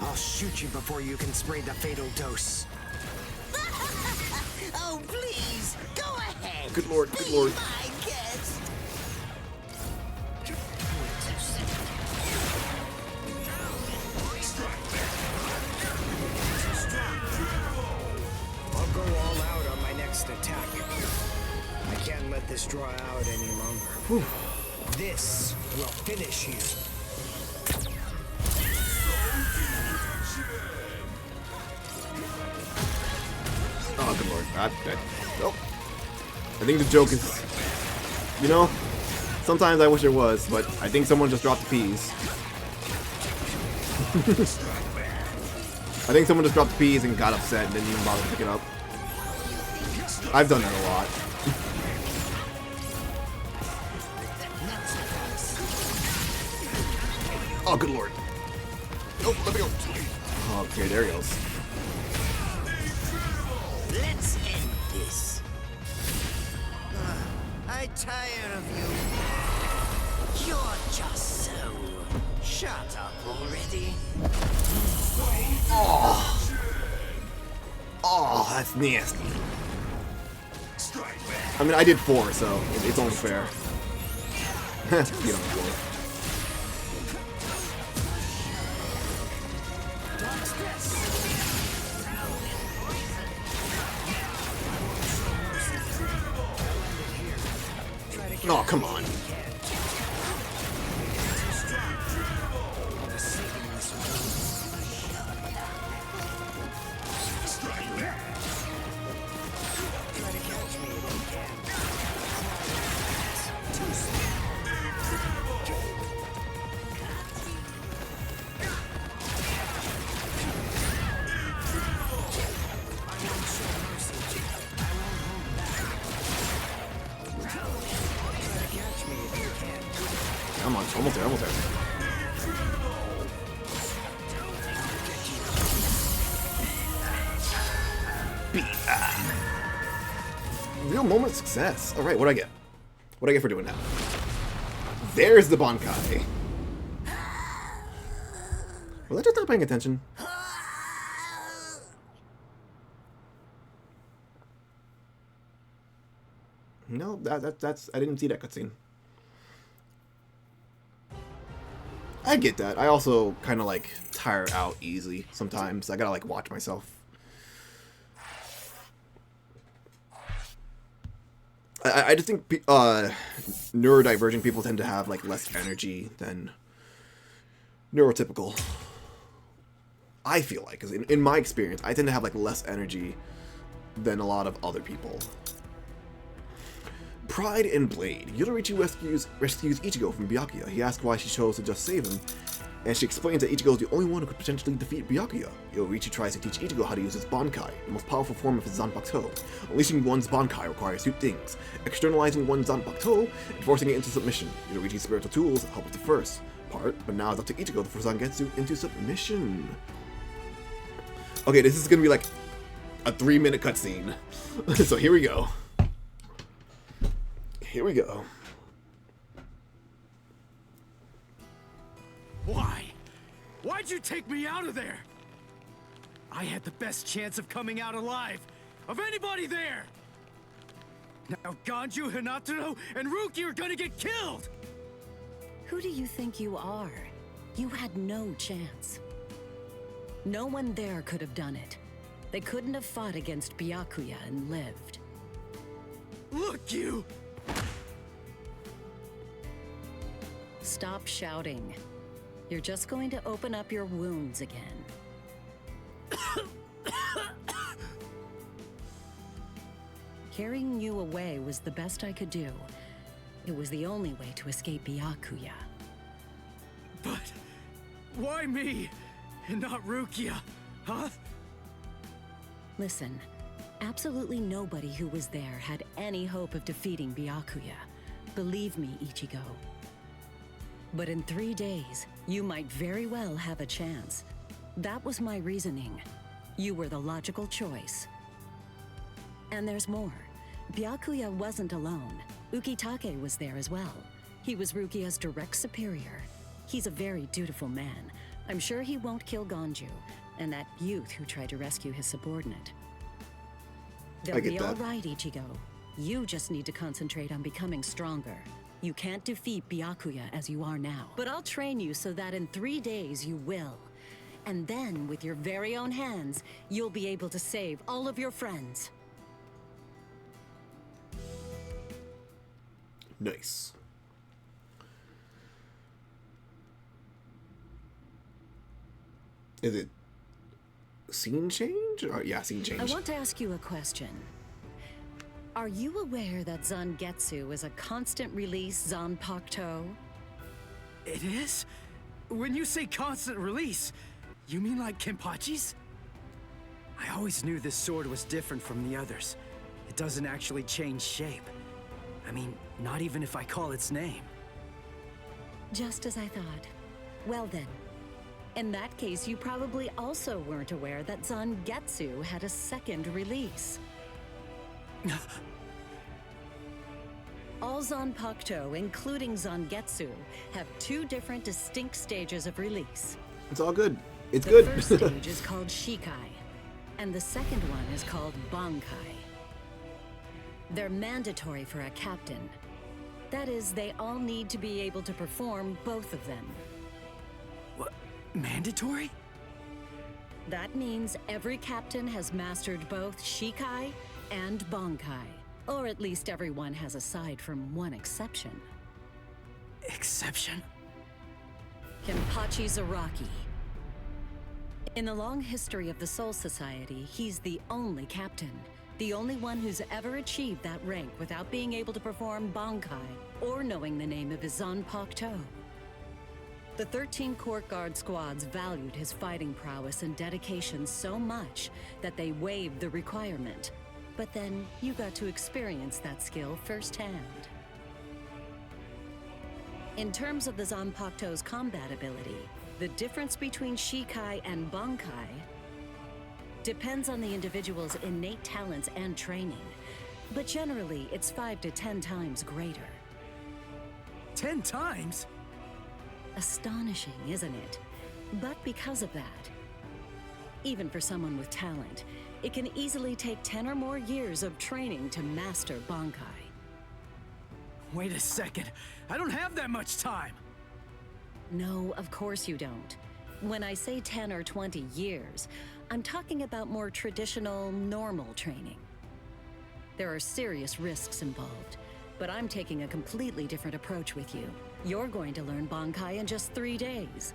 I'll shoot you before you can spray the fatal dose. Oh, please, go ahead. Good lord, good Be lord. my guest. I'll go all out on my next attack. I can't let this draw out any longer. This will finish you. Oh, good lord. Nope. I think the joke is, you know, sometimes I wish it was, but I think someone just dropped the peas. I think someone just dropped the peas and got upset and didn't even bother to pick it up. I've done that a lot. Oh, good lord. Oh, let me go. Okay, there he goes. Let's end this. I tire of you. You're just so Shut up already. Oh, that's nasty. I mean, I did 4, so it's only fair. You don't know. Oh, come on. Come on, almost there, almost there. Real moment of success. Alright, what'd I get? What'd I get for doing that? There's the Bankai. Was I just not paying attention? No, that's I didn't see that cutscene. I get that. I also kind of like tire out easily sometimes. I gotta like watch myself. I just think neurodivergent people tend to have like less energy than neurotypical. I feel like, because in my experience, I tend to have like less energy than a lot of other people. Pride and Blade. Yoruichi rescues Ichigo from Byakuya. He asks why she chose to just save him, and she explains that Ichigo is the only one who could potentially defeat Byakuya. Yoruichi tries to teach Ichigo how to use his Bankai, the most powerful form of his Zanpakuto. Unleashing one's Bankai requires two things: externalizing one's Zanpakuto and forcing it into submission. Yoruichi's spiritual tools help with the first part, but now it's up to Ichigo to force Zangetsu into submission. Okay, this is gonna be like a 3-minute cutscene. So here we go. Here we go. Why? Why'd you take me out of there? I had the best chance of coming out alive, of anybody there! Now Ganju, Hinataro, and Ruki are gonna get killed! Who do you think you are? You had no chance. No one there could have done it. They couldn't have fought against Byakuya and lived. Look, you! Stop shouting. You're just going to open up your wounds again. Carrying you away was the best I could do. It was the only way to escape Byakuya. But why me and not Rukia, huh? Listen, absolutely nobody who was there had any hope of defeating Byakuya. Believe me, Ichigo. But in 3 days, you might very well have a chance. That was my reasoning. You were the logical choice. And there's more. Byakuya wasn't alone. Ukitake was there as well. He was Rukia's direct superior. He's a very dutiful man. I'm sure he won't kill Ganju, and that youth who tried to rescue his subordinate. They'll be all right, Ichigo. You just need to concentrate on becoming stronger. You can't defeat Byakuya as you are now. But I'll train you so that in 3 days you will. And then, with your very own hands, you'll be able to save all of your friends. Nice. Is it scene change? Or, yeah, scene change. I want to ask you a question. Are you aware that Zangetsu is a constant release Zanpakuto? It is? When you say constant release, you mean like Kenpachi's? I always knew this sword was different from the others. It doesn't actually change shape. I mean, not even if I call its name. Just as I thought. Well then, in that case, you probably also weren't aware that Zangetsu had a second release. All Zanpakuto, including Zangetsu, have 2 different distinct stages of release. It's all good. It's The good. first stage is called Shikai, and the second one is called Bankai. They're mandatory for a captain. That is, they all need to be able to perform both of them. What? Mandatory? That means every captain has mastered both Shikai and Bankai. Or at least everyone has, aside from one exception. Exception? Kenpachi Zaraki. In the long history of the Soul Society, he's the only captain. The only one who's ever achieved that rank without being able to perform Bankai or knowing the name of his Zanpakuto. The 13 court guard squads valued his fighting prowess and dedication so much that they waived the requirement. But then you got to experience that skill firsthand. In terms of the Zanpakuto's combat ability, the difference between Shikai and Bankai depends on the individual's innate talents and training, but generally it's 5 to 10 times greater. 10 times? Astonishing, isn't it? But because of that, even for someone with talent, it can easily take 10 or more years of training to master Bankai. Wait a second. I don't have that much time. No, of course you don't. When I say 10 or 20 years, I'm talking about more traditional, normal training. There are serious risks involved, but I'm taking a completely different approach with you. You're going to learn Bankai in just 3 days.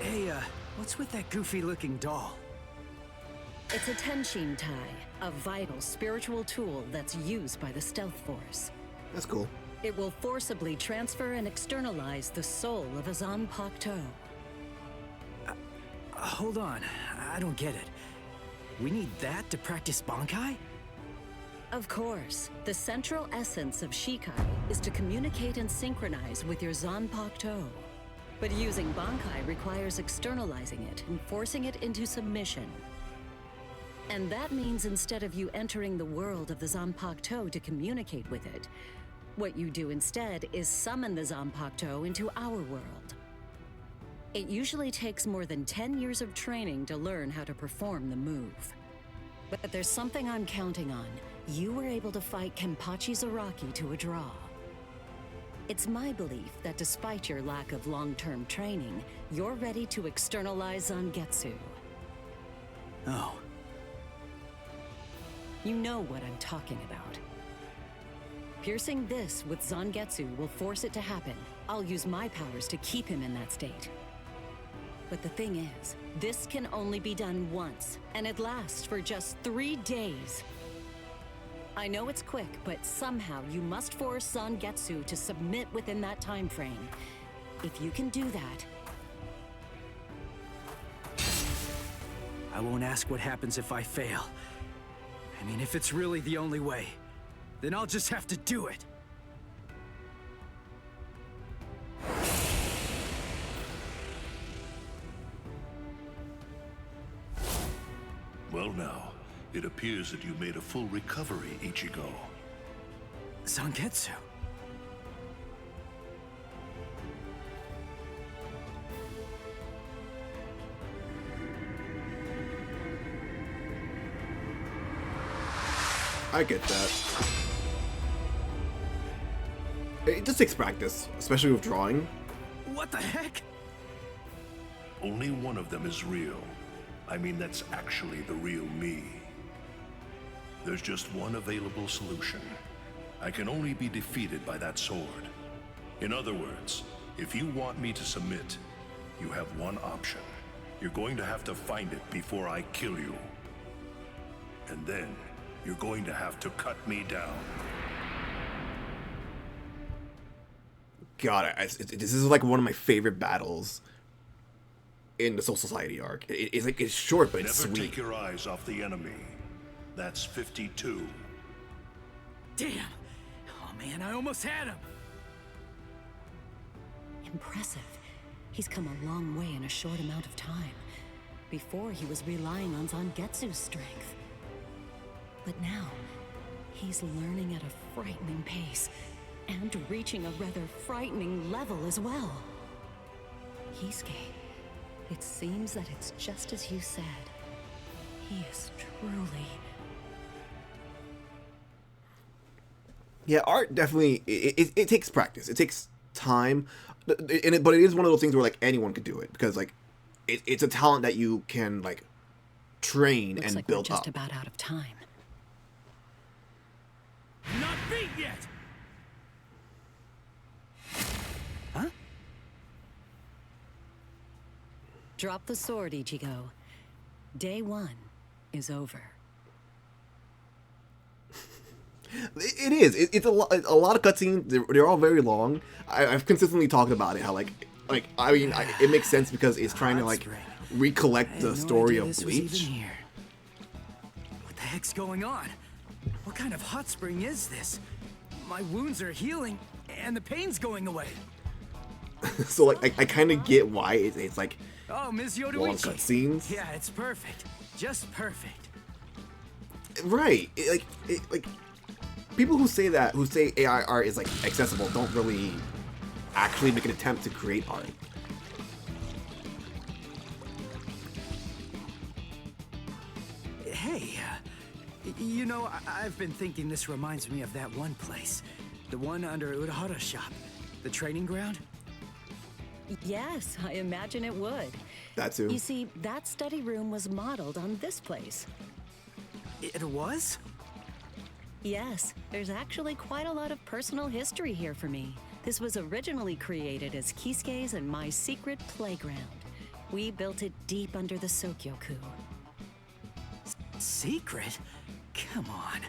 Hey, what's with that goofy-looking doll? It's a Tenshin Tai, a vital spiritual tool that's used by the Stealth Force. That's cool. It will forcibly transfer and externalize the soul of a Zanpakuto. Hold on, I don't get it. We need that to practice Bankai? Of course, the central essence of Shikai is to communicate and synchronize with your Zanpakuto. But using Bankai requires externalizing it and forcing it into submission. And that means instead of you entering the world of the Zanpakuto to communicate with it, what you do instead is summon the Zanpakuto into our world. It usually takes more than 10 years of training to learn how to perform the move. But there's something I'm counting on. You were able to fight Kenpachi Zaraki to a draw. It's my belief that despite your lack of long-term training, you're ready to externalize Zangetsu. Oh. You know what I'm talking about. Piercing this with Zangetsu will force it to happen. I'll use my powers to keep him in that state. But the thing is, this can only be done once, and it lasts for just 3 days. I know it's quick, but somehow you must force Zangetsu to submit within that time frame. If you can do that... I won't ask what happens if I fail. I mean, if it's really the only way, then I'll just have to do it. Well now, it appears that you made a full recovery, Ichigo. Zangetsu. I get that. It just takes practice, especially with drawing. What the heck? Only one of them is real. I mean, that's actually the real me. There's just one available solution. I can only be defeated by that sword. In other words, if you want me to submit, you have one option. You're going to have to find it before I kill you. And then, you're going to have to cut me down. God, this is like one of my favorite battles in the Soul Society arc. It's short, but it's Never sweet. take your eyes off the enemy. That's 52. Damn! Oh man, I almost had him! Impressive. He's come a long way in a short amount of time. Before, he was relying on Zangetsu's strength. But now, he's learning at a frightening pace, and reaching a rather frightening level as well. Kisuke, it seems that it's just as you said. He is truly... Yeah, art definitely, it takes practice. It takes time, but it is one of those things where, like, anyone could do it, because, like, it's a talent that you can, like, train Looks and like build we're just up. about out of time. Not beat yet! Huh? Drop the sword, Ichigo. Day 1 is over. It is. It's a lot of cutscenes. They're all very long. I've consistently talked about it. How I mean, it makes sense because it's trying to like recollect the story of Bleach. What the heck's going on? What kind of hot spring is this? My wounds are healing, and the pain's going away. So like I kind of get why it's like Oh, Ms. long Yoruichi. cutscenes. Yeah, it's perfect. Just perfect. Right. Like people who say AI art is like accessible don't really actually make an attempt to create art. Hey, you know, I've been thinking this reminds me of that one place. The one under Urahara shop. The training ground? Yes, I imagine it would. That too. You see, that study room was modeled on this place. It was? Yes, there's actually quite a lot of personal history here for me. This was originally created as Kisuke's and my secret playground. We built it deep under the Sokyoku. Secret? Come on.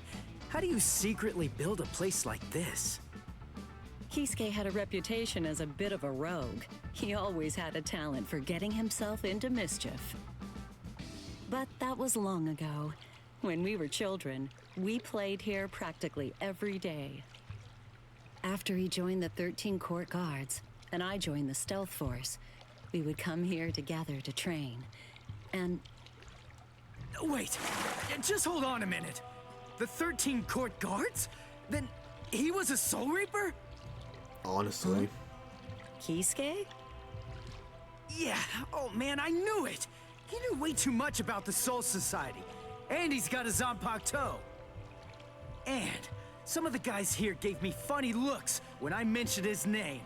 How do you secretly build a place like this? Kisuke had a reputation as a bit of a rogue. He always had a talent for getting himself into mischief. But that was long ago. When we were children, we played here practically every day. After he joined the 13 Court Guards, and I joined the Stealth Force, we would come here together to train. And... Wait, just hold on a minute. The 13 Court Guards? Then he was a Soul Reaper? Honestly. Kisuke? Yeah, oh man, I knew it! He knew way too much about the Soul Society. And he's got a Zanpakuto. And some of the guys here gave me funny looks when I mentioned his name.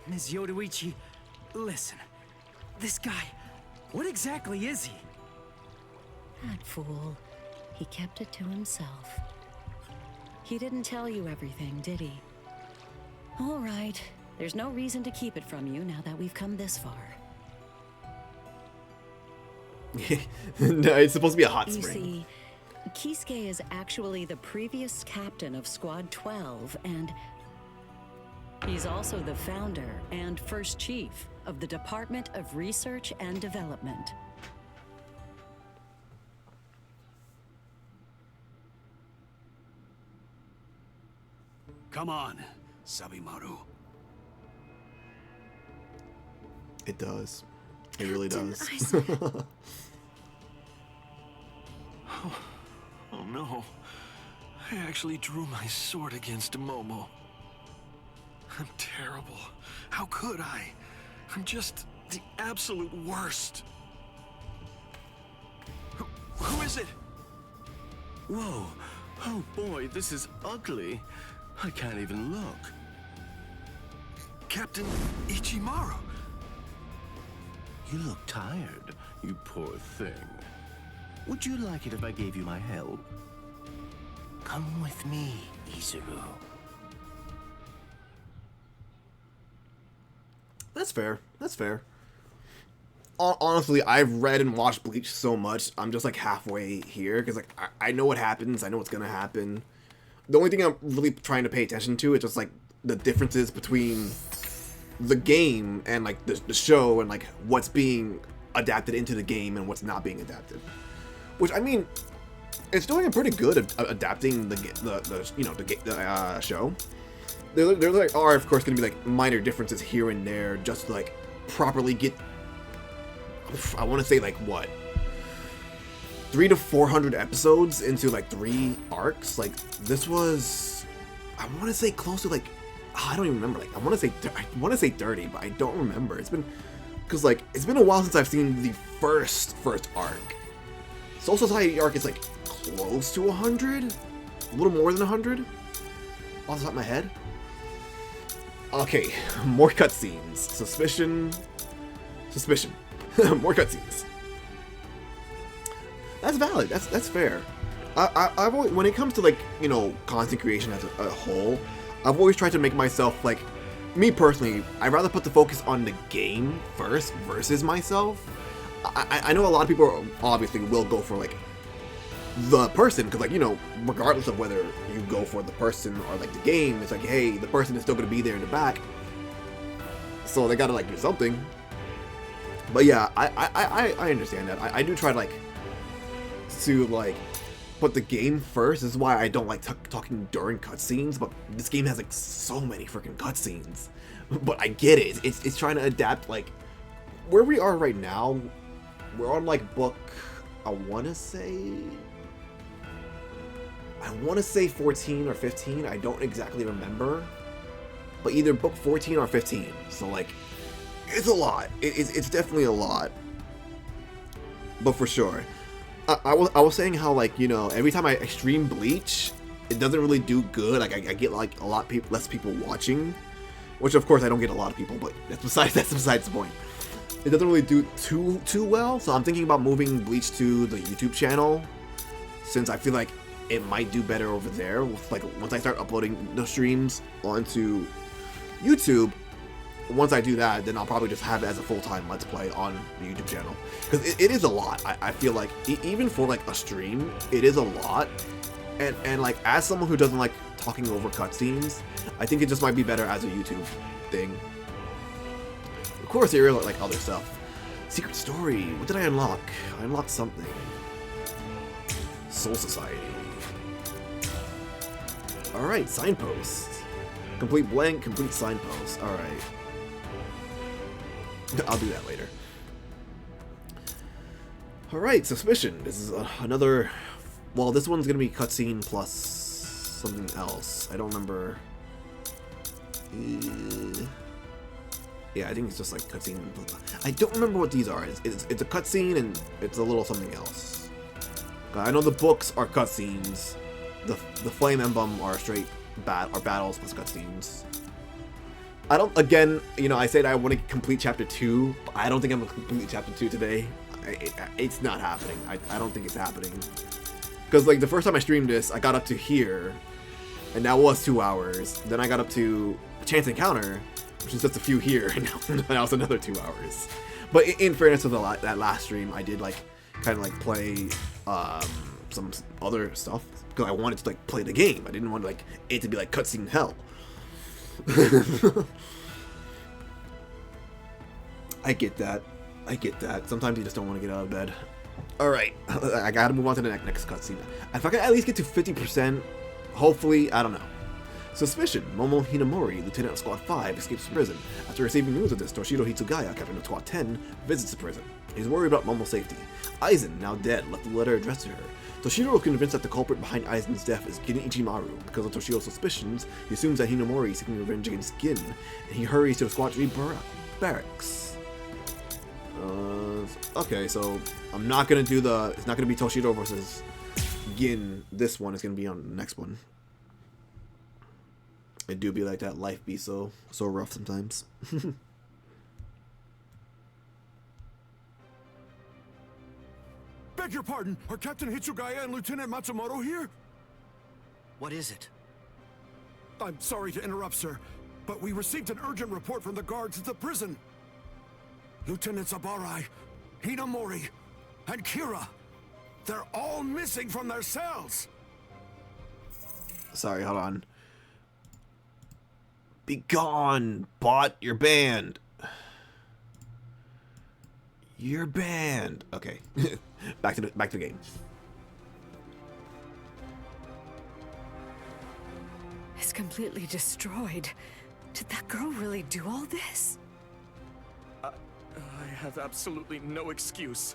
Ms. Yoruichi, listen. This guy, what exactly is he? That fool. He kept it to himself. He didn't tell you everything, did he? All right. There's no reason to keep it from you now that we've come this far. No, it's supposed to be a hot You spring. see, Kisuke is actually the previous captain of Squad 12, and he's also the founder and first chief of the Department of Research and Development. Come on, Sabimaru. It does. It really does. Oh no. I actually drew my sword against Momo. I'm terrible. How could I? I'm just the absolute worst. Who is it? Whoa. Oh boy, this is ugly. I can't even look. Captain Ichimaru. You look tired, you poor thing. Would you like it if I gave you my help? Come with me, Izuru. That's fair. That's fair. Honestly, I've read and watched Bleach so much, I'm just like halfway here, because like I know what happens, I know what's gonna happen. The only thing I'm really trying to pay attention to is just like the differences between the game and like the show, and like what's being adapted into the game and what's not being adapted. Which, I mean, it's doing a pretty good at adapting the show. There like are of course going to be like minor differences here and there, just to like properly get, I want to say like what, 300 to 400 episodes into like 3 arcs. Like this was, I want to say close to like, I don't even remember. Like I want to say 30, but I don't remember. It's been, because like it's been a while since I've seen the first arc. Soul Society arc is like close to 100, a little more than 100 off the top of my head. Okay, more cutscenes. Suspicion. More cutscenes. That's valid. That's fair. I've always, when it comes to like, you know, content creation as a whole, I've always tried to make myself like, me personally, I'd rather put the focus on the game first versus myself. I know a lot of people obviously will go for like the person, because like, you know, regardless of whether you go for the person or like the game, it's like, hey, the person is still going to be there in the back, so they gotta like do something. But yeah, I understand that. I do try to like put the game first. This is why I don't like talking during cutscenes, but this game has like so many freaking cutscenes. But I get it. It's trying to adapt. Like where we are right now, we're on like book, I want to say 14 or 15. I don't exactly remember, but either book 14 or 15. So like, it's a lot. It's definitely a lot. But for sure, I was saying how like, you know, every time I stream Bleach, it doesn't really do good. Like I get like a lot less people watching, which of course I don't get a lot of people, but that's besides the point. It doesn't really do too well. So I'm thinking about moving Bleach to the YouTube channel, since I feel like it might do better over there. Like once I start uploading the streams onto YouTube, once I do that, then I'll probably just have it as a full-time Let's Play on the YouTube channel. Because it is a lot. I feel like, even for like a stream, it is a lot. And like, as someone who doesn't like talking over cutscenes, I think it just might be better as a YouTube thing. Of course, there are like other stuff. Secret story. What did I unlock? I unlocked something. Soul Society. Alright, signpost. Complete blank, complete signpost. Alright. I'll do that later. Alright, suspicion. This is another... Well, this one's gonna be cutscene plus something else. I don't remember... Yeah, I think it's just like cutscene. I don't remember what these are. It's a cutscene and it's a little something else. I know the books are cutscenes. The Flame Emblem are straight battles plus cutscenes. I don't, again, you know, I said I want to complete chapter 2, but I don't think I'm going to complete chapter 2 today. It's not happening. I don't think it's happening. Because, like, the first time I streamed this, I got up to here, and that was 2 hours. Then I got up to Chance Encounter, which is just a few here, and now it's another 2 hours. But in fairness to that last stream, I did, like, kind of, like, play some other stuff, because I wanted to, like, play the game. I didn't want, like, it to be, like, cutscene hell. I get that. Sometimes you just don't want to get out of bed. Alright, I gotta move on to the next cutscene. If I can at least get to 50%, hopefully, I don't know. Suspicion. Momo Hinamori, Lieutenant of Squad 5, escapes prison. After receiving news of this, Toshiro Hitsugaya, Captain of Squad 10, visits the prison. He's worried about Momo's safety. Aizen, now dead, left a letter addressed to her. Toshiro is convinced that the culprit behind Aizen's death is Gin Ichimaru. Because of Toshiro's suspicions, he assumes that Hinamori is seeking revenge against Gin, and he hurries to the Squad 3 barracks. Okay, so I'm not gonna do the... It's not gonna be Toshiro versus Gin. This one is gonna be on the next one. It do be like that. Life be so rough sometimes. Beg your pardon, are Captain Hitsugaya and Lieutenant Matsumoto here? What is it? I'm sorry to interrupt, sir, but we received an urgent report from the guards at the prison. Lieutenant Sabarai, Hinamori, and Kira, they're all missing from their cells. Sorry, hold on. Be gone, bot. You're banned. You're banned. Okay. back to the game. It's completely destroyed. Did that girl really do all this? I have absolutely no excuse.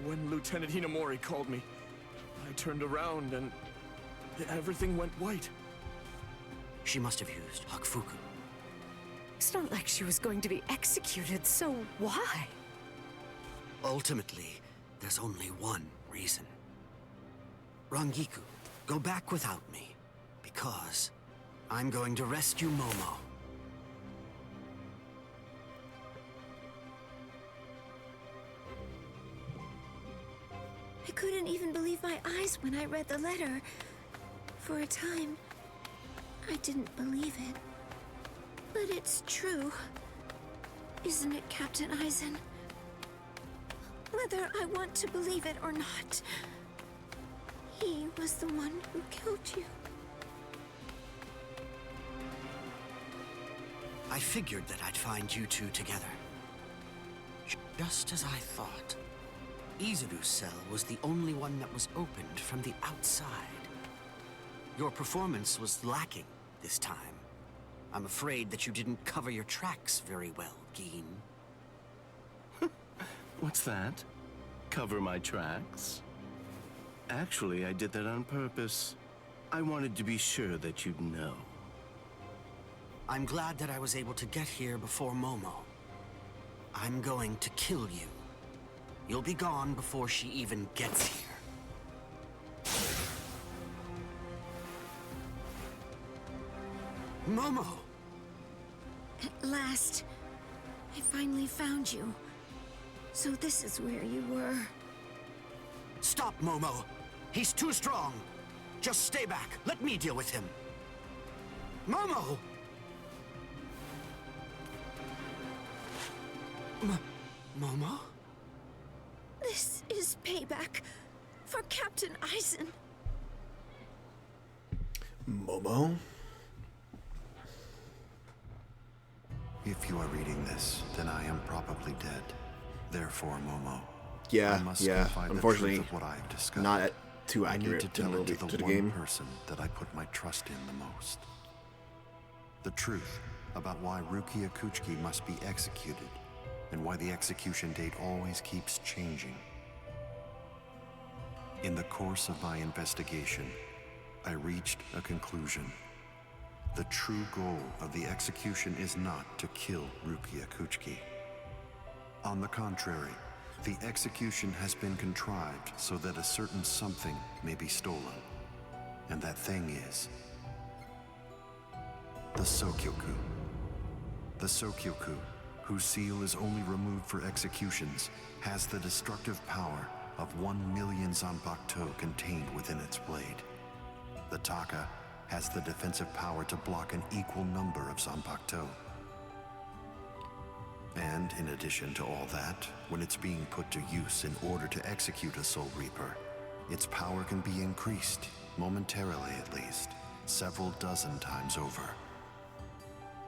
When Lieutenant Hinamori called me, I turned around and everything went white. She must have used Hakufuku. It's not like she was going to be executed, so why? Ultimately, there's only one reason. Rangiku, go back without me, because I'm going to rescue Momo. I couldn't even believe my eyes when I read the letter. For a time, I didn't believe it. But it's true. Isn't it, Captain Eisen? Whether I want to believe it or not, he was the one who killed you. I figured that I'd find you two together. Just as I thought. Izuru's cell was the only one that was opened from the outside. Your performance was lacking this time. I'm afraid that you didn't cover your tracks very well, Gin. What's that? Cover my tracks? Actually, I did that on purpose. I wanted to be sure that you'd know. I'm glad that I was able to get here before Momo. I'm going to kill you. You'll be gone before she even gets here. Momo! At last, I finally found you. So this is where you were. Stop, Momo! He's too strong! Just stay back. Let me deal with him. Momo! Momo? This is payback for Captain Eisen. Momo? If you are reading this, then I am probably dead. Therefore, Momo, Yeah, I must yeah. confide Unfortunately, the truth of what I have discovered. not too I need accurate to to tell it the, to the to the one game. person that I put my trust in the most. The truth about why Rukia Kuchiki must be executed, and why the execution date always keeps changing. In the course of my investigation, I reached a conclusion. The true goal of the execution is not to kill Rukia Kuchiki. On the contrary, the execution has been contrived so that a certain something may be stolen. And that thing is the Sokyoku. The Sokyoku, whose seal is only removed for executions, has the destructive power of 1 million Zanpakuto contained within its blade. The Taka has the defensive power to block an equal number of Zanpakuto. And in addition to all that, when it's being put to use in order to execute a Soul Reaper, its power can be increased, momentarily at least, several dozen times over.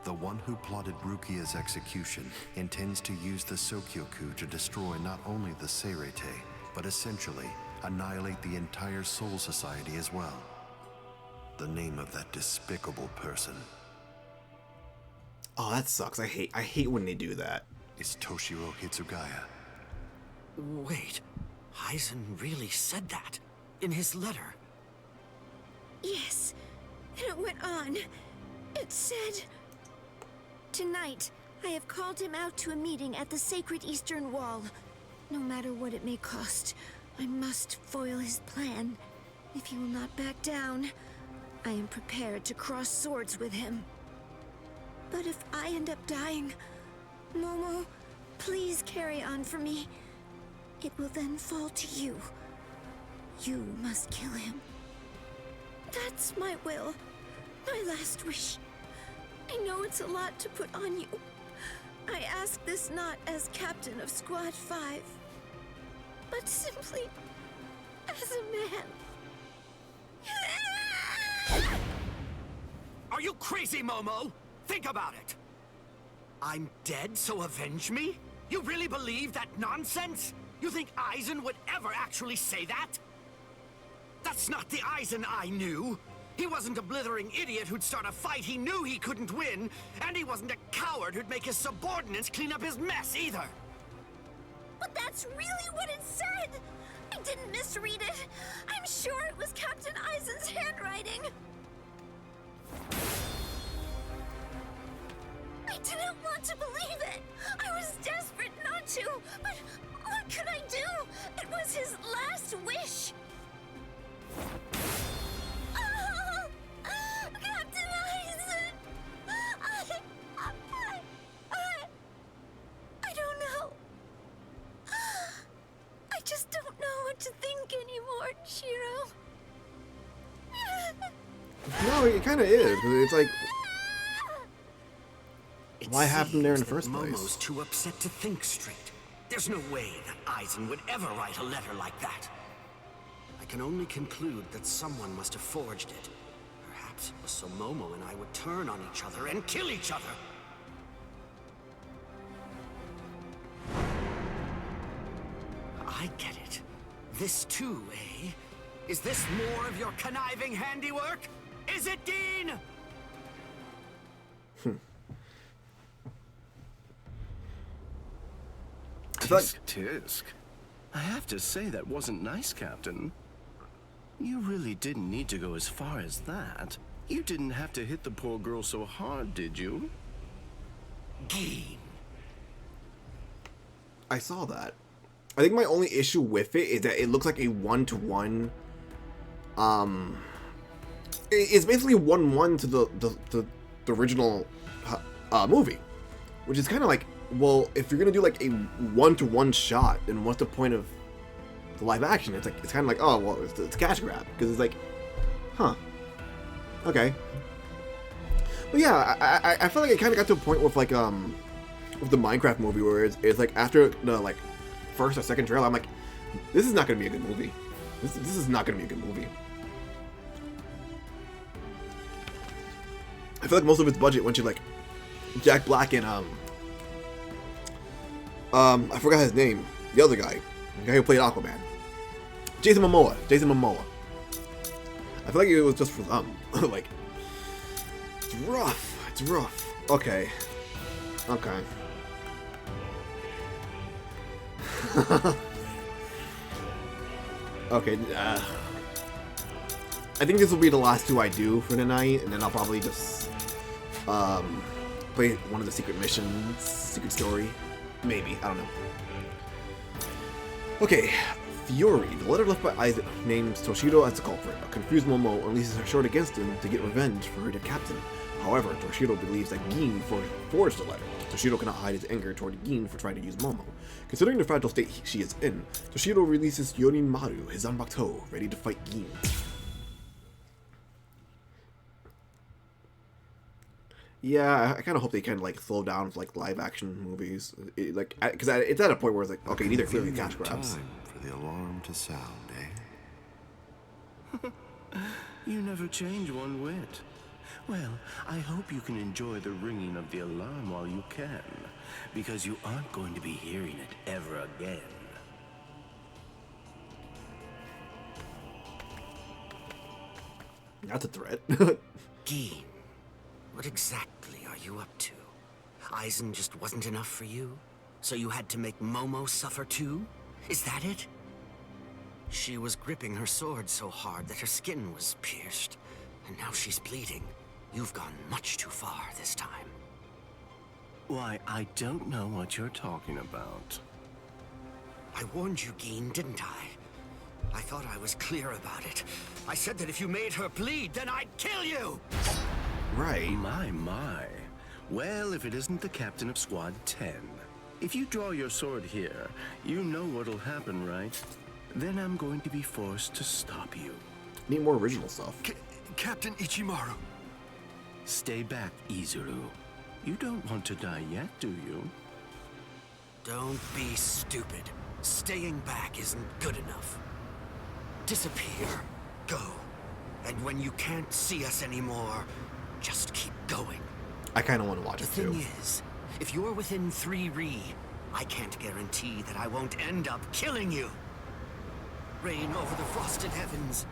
The one who plotted Rukia's execution intends to use the Sokyoku to destroy not only the Seirete, but essentially annihilate the entire Soul Society as well. The name of that despicable person Oh, that sucks. I hate when they do that. is Toshiro Hitsugaya. Wait, Eisen really said that in his letter? Yes, and it went on. It said, "Tonight, I have called him out to a meeting at the Sacred Eastern Wall. No matter what it may cost, I must foil his plan. If he will not back down, I am prepared to cross swords with him. But if I end up dying, Momo, please carry on for me. It will then fall to you. You must kill him. That's my will, my last wish. I know it's a lot to put on you. I ask this not as captain of Squad 5, but simply as a man." Are you crazy, Momo? Think about it. I'm dead, so avenge me? You really believe that nonsense? You think Eisen would ever actually say that? That's not the Eisen I knew. He wasn't a blithering idiot who'd start a fight he knew he couldn't win, and he wasn't a coward who'd make his subordinates clean up his mess either. But that's really what it said! I didn't misread it. I'm sure it was Captain Eisen's handwriting. I didn't want to believe it. I was desperate not to, but what could I do? It was his last wish. Oh, Captain Eisen! I don't know. I just don't know what to think anymore, Shiro. No, it kind of is. It's like, why have him there in the first place? Momo's too upset to think straight. There's no way that Eisen would ever write a letter like that. I can only conclude that someone must have forged it. Perhaps it was so Momo and I would turn on each other and kill each other. I get it. This too, eh? Is this more of your conniving handiwork? Is it, Dean? Tisk. I have to say that wasn't nice, Captain. You really didn't need to go as far as that. You didn't have to hit the poor girl so hard, did you? Dean. I saw that. I think my only issue with it is that it looks like a one-to-one. It's basically 1-1 to the original movie, which is kind of like, well, if you're gonna do like a one-to-one shot, then what's the point of the live action? It's like, it's kind of like, oh well, it's cash grab, because it's like, huh, okay. But yeah, I feel like it kind of got to a point with like with the Minecraft movie where it's like after the like first or second trailer, I'm like, this is not gonna be a good movie. This is not gonna be a good movie. I feel like most of its budget went to like Jack Black and I forgot his name. The other guy, the guy who played Aquaman, Jason Momoa. I feel like it was just for them. Like, it's rough. It's rough. Okay. Okay. I think this will be the last two I do for the night, and then I'll probably just play one of the secret missions, secret story. Maybe, I don't know. Okay, Fury. The letter left by Isaac names Toshido as the culprit. A confused Momo unleashes her sword against him to get revenge for her dead captain. However, Toshido believes that Gin forged the letter. Toshido cannot hide his anger toward Gin for trying to use Momo. Considering the fragile state she is in, Toshido releases Yonin Maru, his Zanbakuto, ready to fight Gin. Yeah, I kind of hope they kind of like slow down with like live action movies, because it's at a point where it's like, okay, these are clearly cash grabs. Time for the alarm to sound, eh? You never change one whit. Well, I hope you can enjoy the ringing of the alarm while you can, because you aren't going to be hearing it ever again. That's a threat. Gin, what exactly are you up to? Eisen just wasn't enough for you? So you had to make Momo suffer too? Is that it? She was gripping her sword so hard that her skin was pierced, and now she's bleeding. You've gone much too far this time. Why, I don't know what you're talking about. I warned you, Gin, didn't I? I thought I was clear about it. I said that if you made her bleed, then I'd kill you! Right. My. Well, if it isn't the captain of Squad 10. If you draw your sword here, you know what'll happen, right? Then I'm going to be forced to stop you. Need more original stuff. Captain Ichimaru. Stay back, Izuru. You don't want to die yet, do you? Don't be stupid. Staying back isn't good enough. Disappear. Go. And when you can't see us anymore, just keep going. I kind of want to watch it too. The thing is, if you're within 3 Ri, I can't guarantee that I won't end up killing you. Reign over the frosted heavens.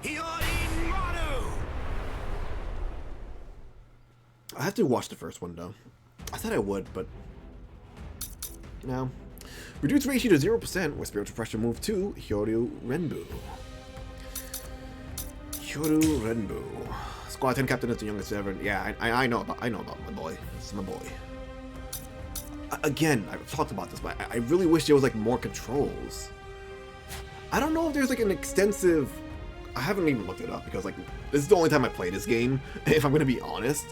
Yonin Maru! I have to watch the first one though. I said I would, but no. Reduce ratio to 0% with spiritual pressure move to Hyoryu Renbu. Hyoryu Renbu. Squad 10 captain is the youngest ever. Yeah, I know about my boy. This is my boy. Again, I've talked about this, but I really wish there was like more controls. I don't know if there's like an extensive. I haven't even looked it up because like this is the only time I play this game, if I'm gonna be honest.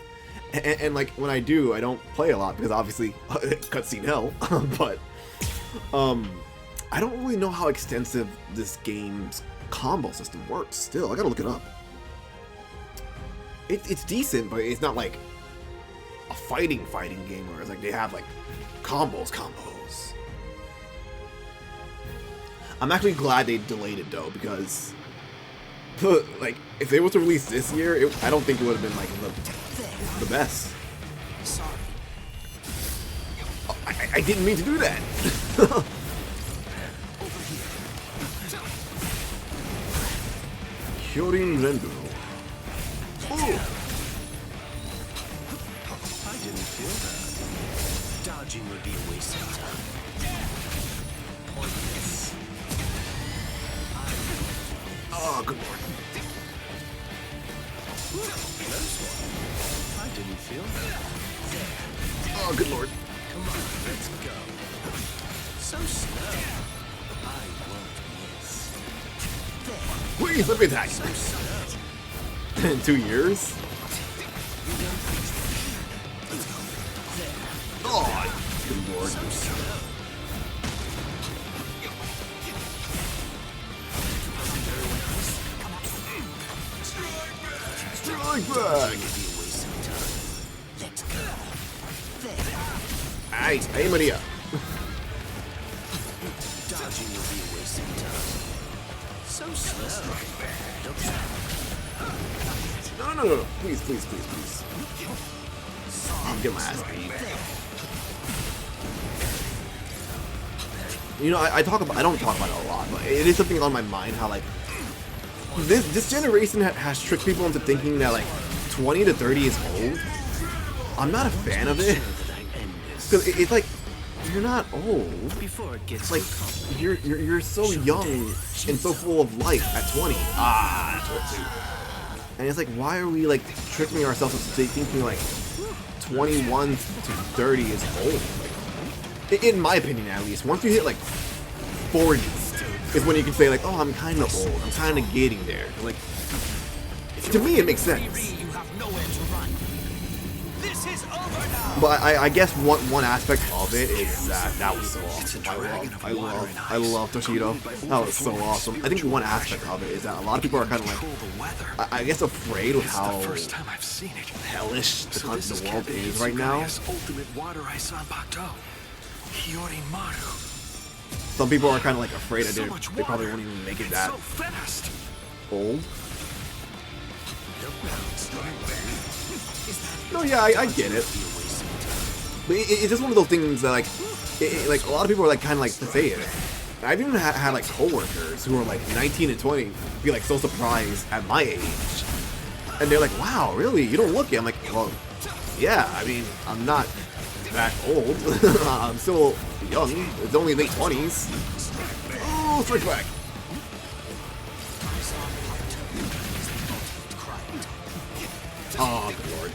And like when I do, I don't play a lot because obviously cutscene hell. But I don't really know how extensive this game's combo system works. Still, I gotta look it up. It's decent, but it's not like a fighting game where it's like they have like combos. I'm actually glad they delayed it though, because like if they were to release this year, I don't think it would have been like the best. Sorry. Oh, I didn't mean to do that. Hyoryu Renbu. I didn't feel that. Dodging would be a waste of time. Pointless. Oh, good lord. Close one. I didn't feel that. Oh, good lord. Come on, let's go. So slow. I won't miss. Please, let me attack. So slow. In 2 years? Oh, good lord. So slow. Strike back! Let's go. Nice, hey Maria. Dodging will be a waste of time. So slow. No. Please. I'll get my ass beat. You know, I don't talk about it a lot, but it is something on my mind how like this generation has tricked people into thinking that like 20 to 30 is old. I'm not a fan of it because it's like you're not old. Before it gets like you're so young and so full of life at 20. That's what too. And it's like, why are we like tricking ourselves into thinking like 21 to 30 is old? Like, in my opinion, at least, once you hit like 40s is when you can say like, oh, I'm kind of old. I'm kind of getting there. Like, to me, it makes sense. But I guess one aspect of it is that was so awesome. I love Toshido. That was so awesome. I think one aspect of it is that a lot of people are kind of like, I guess, afraid of how hellish the world is right now. Some people are kind of like afraid that they probably won't even make it that old. No, yeah, I get it. But it's just one of those things that like, like a lot of people are like kind of like to say it. I've even had like coworkers who are like 19 and 20 be like so surprised at my age, and they're like, "Wow, really? You don't look it." I'm like, "Well, yeah. I mean, I'm not that old. I'm still young. It's only late 20s." Oh, strike back. Oh, good lord.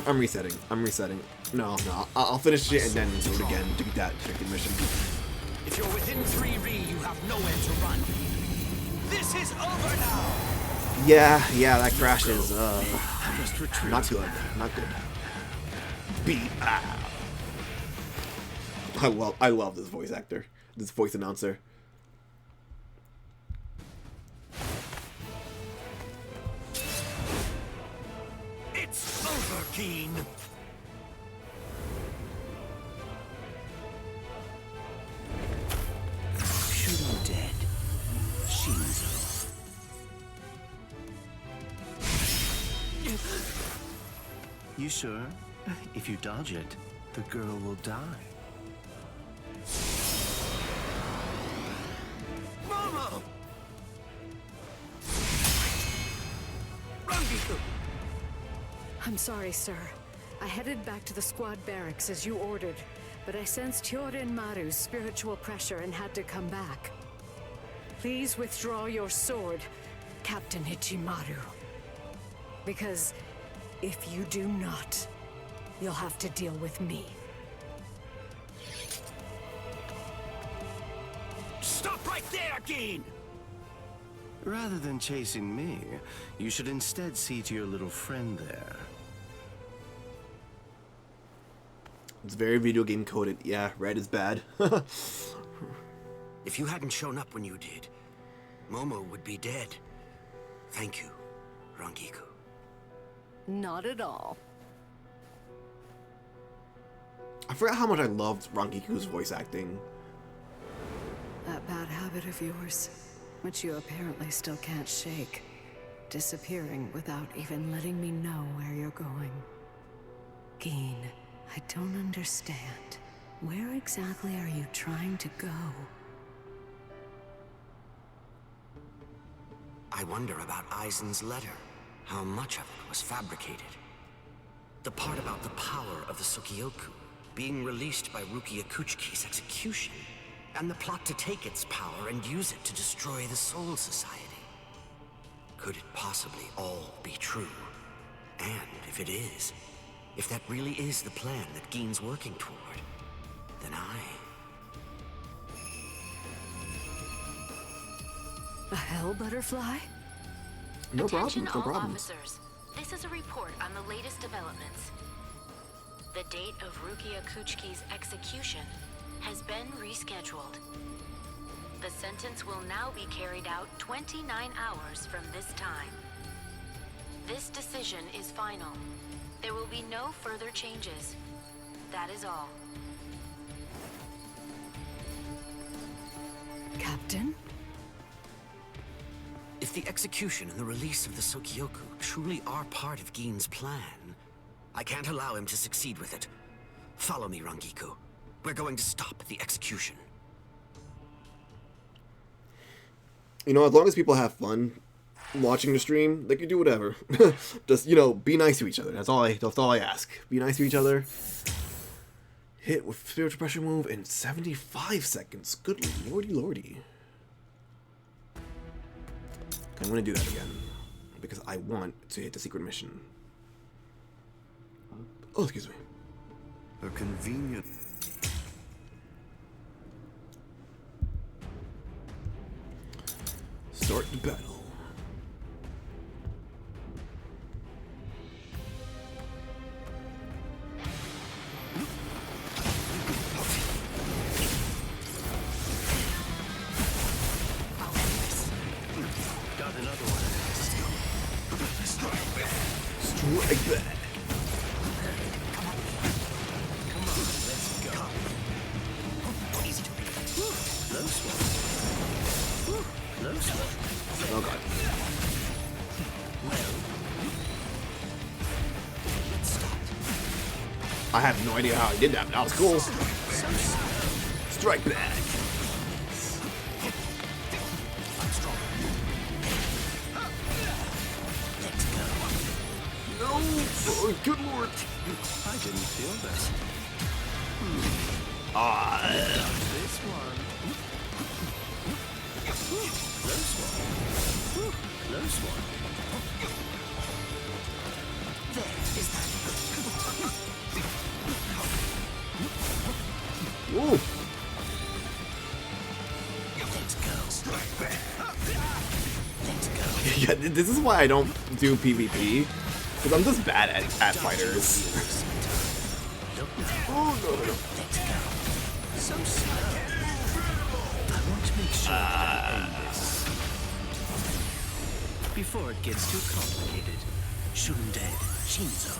I'm resetting. No. I'll finish it and then do it again to get that objective mission. If you're within 3 Ri, you have nowhere to run. This is over now. Yeah, that crash is not good. Beat. I love this voice actor, this voice announcer. It's over, Keen. Shooting dead. Shinzo. You sure? If you dodge it, the girl will die. Mama! I'm sorry, sir. I headed back to the squad barracks as you ordered, but I sensed Hyorin Maru's spiritual pressure and had to come back. Please withdraw your sword, Captain Ichimaru. Because if you do not, you'll have to deal with me. Stop right there, Geen! Rather than chasing me, you should instead see to your little friend there. It's very video game coded. Yeah, red is bad. If you hadn't shown up when you did, Momo would be dead. Thank you, Rangiku. Not at all. I forgot how much I loved Rangiku's voice acting. That bad habit of yours, which you apparently still can't shake. Disappearing without even letting me know where you're going. Geen, I don't understand. Where exactly are you trying to go? I wonder about Aizen's letter. How much of it was fabricated? The part about the power of the Sukyoku being released by Rukia Kuchiki's execution, and the plot to take its power and use it to destroy the Soul Society. Could it possibly all be true? And if it is, if that really is the plan that Geen's working toward, then A hell butterfly? No problem, Attention no all problem. officers. This is a report on the latest developments. The date of Rukia Kuchiki's execution has been rescheduled. The sentence will now be carried out 29 hours from this time. This decision is final. There will be no further changes. That is all. Captain? if the execution and the release of the Sukyoku truly are part of Geen's plan, I can't allow him to succeed with it. Follow me, Rangiku. We're going to stop the execution. You know, as long as people have fun watching the stream, they can do whatever. Just, you know, be nice to each other. That's all I ask. Be nice to each other. Hit with spiritual pressure move in 75 seconds. Good lordy lordy. I'm gonna do that again because I want to hit the secret mission. Oh, excuse me. A convenient. Start the battle. Got another one. Strike back. Come on, let's go. Close one. Close one. Oh god. I have no idea how I did that, but that was cool. Strike back. No! Oh, good lord! I didn't feel that. Ah. This one. Close one. Close one. There is that. Whoa! Let's go. Strike back. Let's go. Yeah, this is why I don't do PvP. Because I'm just bad at fighters. Oh, no, no, no. So slow. I want to make sure that I end this. Before it gets too complicated. Shunde Shinzo.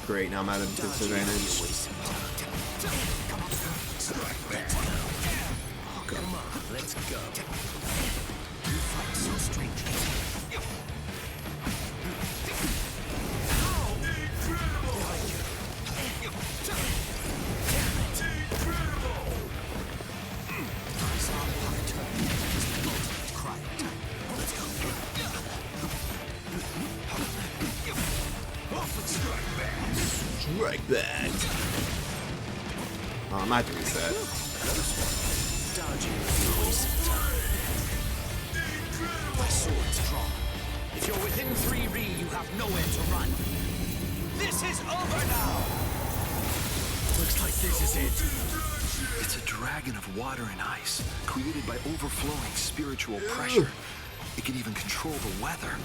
Great, now I'm at a disadvantage. Oh, come on, let's go. You fight so strangely. Oh, I'm at the reset. Dodging would be a waste of time. My sword's drawn. If you're within 3 Ri, you have nowhere to run. This is over now! Looks like this is it. It's a dragon of water and ice, created by overflowing spiritual pressure. It can even control the weather.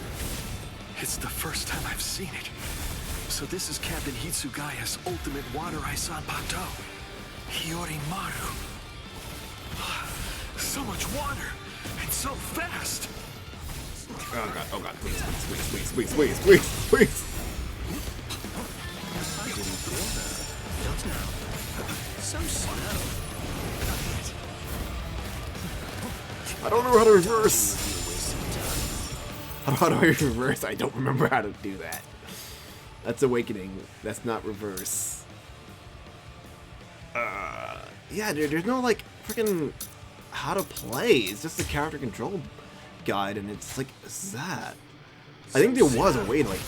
It's the first time I've seen it. So this is Captain Hitsugaya's ultimate water ice on Bateau. Hiyorimaru. So much water, and so fast! Oh god, please. I didn't feel that. Don't know. So slow. I don't know how to reverse. How do I reverse? I don't remember how to do that. That's awakening. That's not reverse. Yeah, dude, there's no, like, freaking how to play. It's just a character control guide, and it's like, what's that? I think there was a way to, like,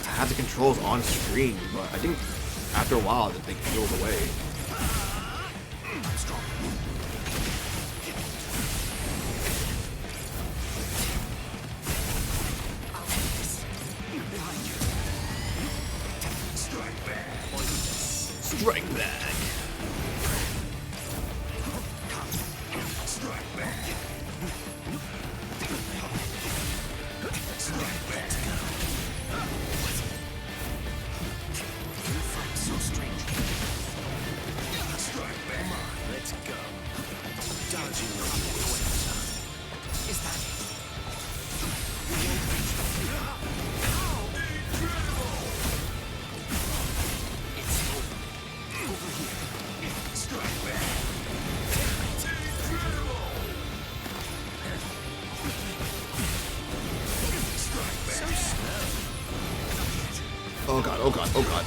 have the controls on screen, but I think after a while that they goes away. Strike back. Oh god, oh god, oh god.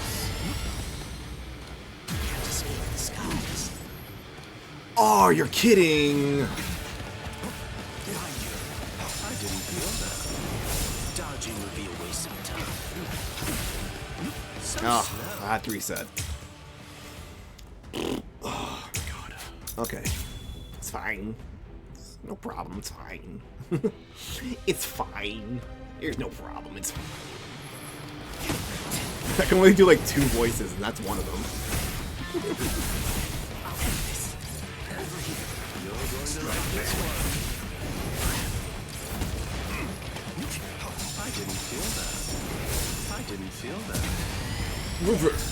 Oh, you're kidding! I didn't feel that. Dodging would be a waste of time. Oh, I had to reset. Oh god. Okay. It's fine. No problem, it's fine. It's fine. There's no problem, it's fine. I can only do like 2 voices, and that's one of them. I didn't feel that. I didn't feel that. Reverse.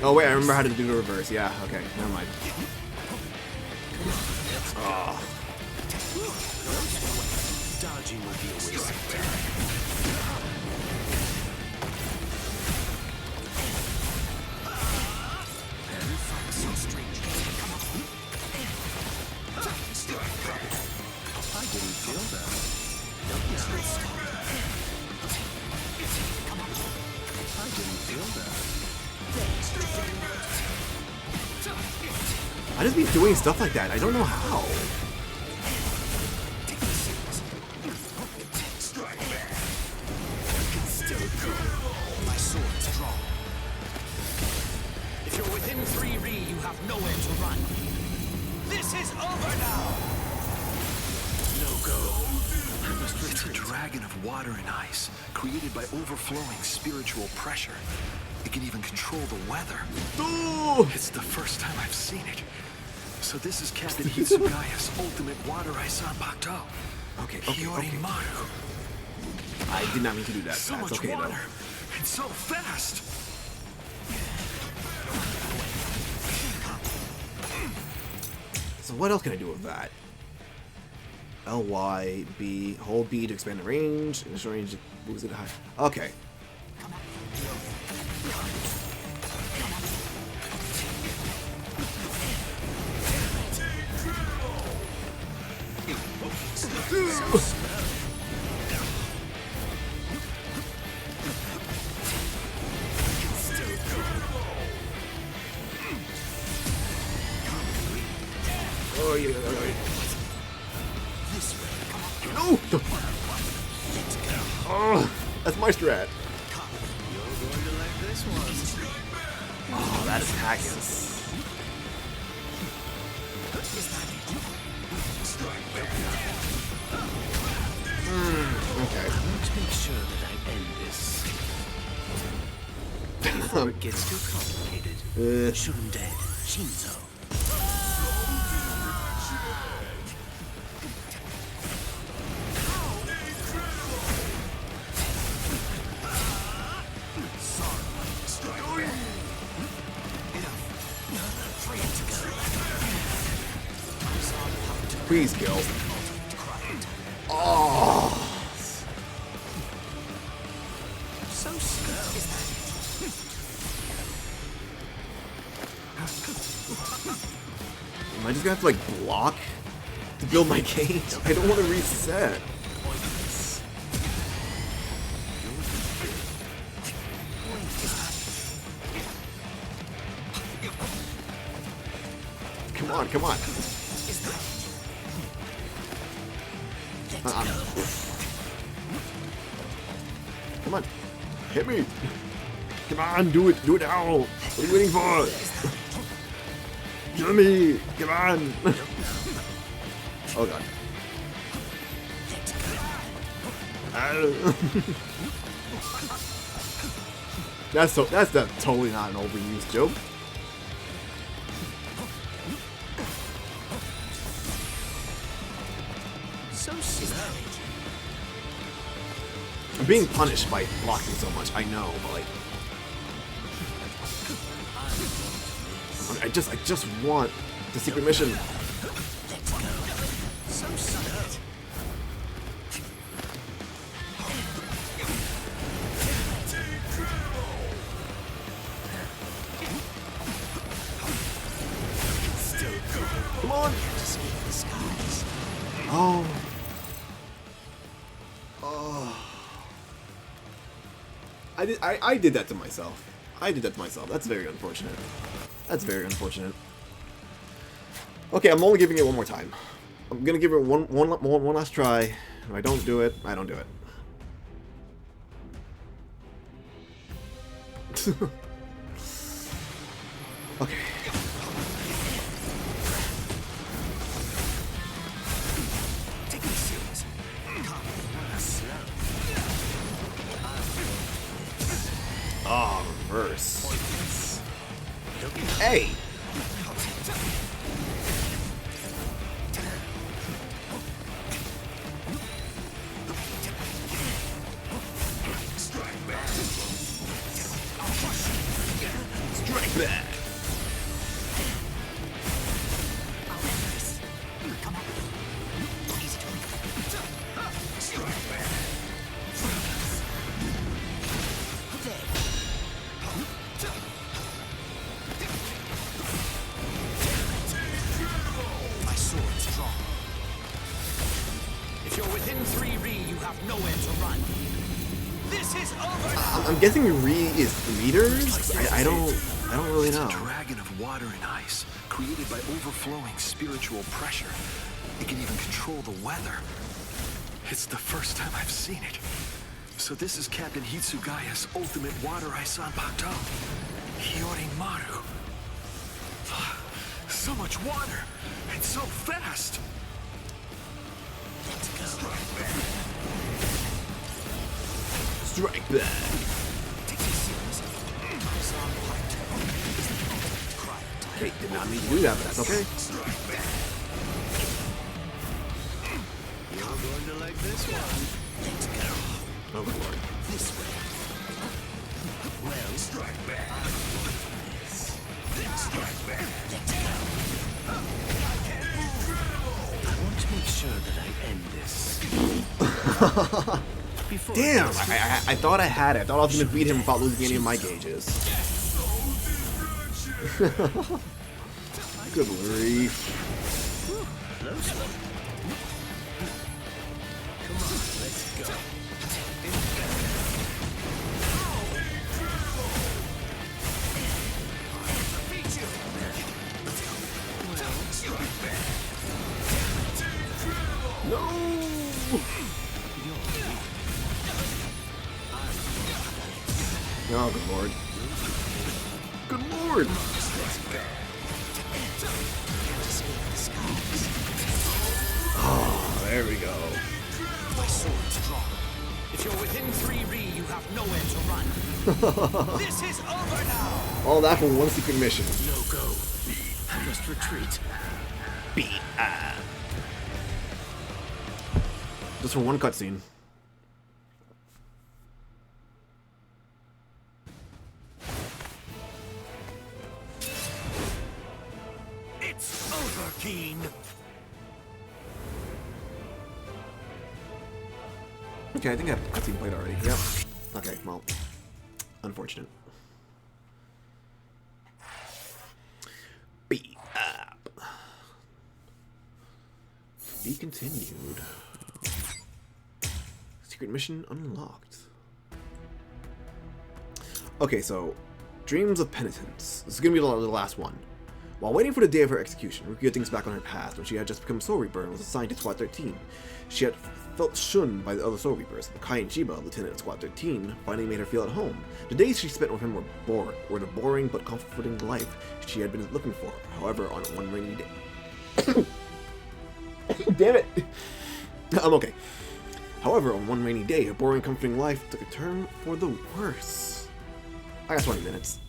Oh wait, I remember how to do the reverse. Yeah, okay, never mind. Oh. Dodging would be a waste of time. You fight so strange. I didn't feel that. I didn't feel that. I just be doing stuff like that. I don't know how. My sword's drawn. If you're within 3 Ri, you have nowhere to run. This is over now. No go. It's a dragon of water and ice, created by overflowing spiritual pressure. It can even control the weather. Oh! It's the first time I've seen it. So this is Captain Hitsugaya's ultimate water ice on Bateau. Okay. Hiyorimaru. I did not mean to do that. So That's much okay water, though. and so fast. So what else can I do with that? LY, B, hold B to expand the range, and the range moves it high. Okay. Oh, yeah. No! Oh, that's my strat. Oh, that attack is... Okay. Let's make sure that I end this. Before it gets too complicated. Shoot him dead. Shinzo. Please kill. Oh. So slow. Am I just gonna have to like block to build my gauge? I don't want to reset. Come on, come on. Come on. Hit me. Come on, do it. Do it now. What are you waiting for? Kill me. Come on. Oh god. That's totally not an overused joke. So slow. I'm being punished by blocking so much. I know, but like, I just want the secret mission. So slow. Come on. Oh. Oh. I did that to myself. I did that to myself. That's very unfortunate. That's very unfortunate. Okay, I'm only giving it one more time. I'm gonna give it one last try. If I don't do it, I don't do it. Okay. Oh, reverse. Hey! Strike back. I'm guessing Re is meters? I don't really know. It's a dragon of water and ice, created by overflowing spiritual pressure. It can even control the weather. It's the first time I've seen it. So this is Captain Hitsugaya's ultimate water ice on Bato. Hiyorimaru. So much water, and so fast! Let's go. Strike back. Okay, did not mean to do that, but that's okay. You're going to like this one. Let's go. Oh lord. This way. Well, strike back. Strike back. Let's go. I want to make sure that I end this. Damn! I thought I had it. I thought I was gonna beat him without losing any of my gauges. Good grief. Close one. Come on, let's go. No! Oh, good lord. Good lord! Oh, there we go. My sword's drawn. If you're within 3 Ri, you have nowhere to run. This is over now! All that for one secret mission. No go. Just retreat. Beat up. Just for one cutscene. It's over, Keen. Okay, I think I have the cutscene played already. Yep. Okay, well, unfortunate. Beat up. Be continued. Secret mission unlocked. Okay, so Dreams of Penitence. This is gonna be the last one. While waiting for the day of her execution, Rukia thinks back on her past when she had just become Soul Reaper and was assigned to Squad 13. She had felt shunned by the other Soul Reapers. Kai and Chiba, lieutenant at Squad 13, finally made her feel at home. The days she spent with him were the boring but comforting life she had been looking for. However, on one rainy day... Damn it! I'm okay. However, on one rainy day, her boring, comforting life took a turn for the worse. I got 20 minutes.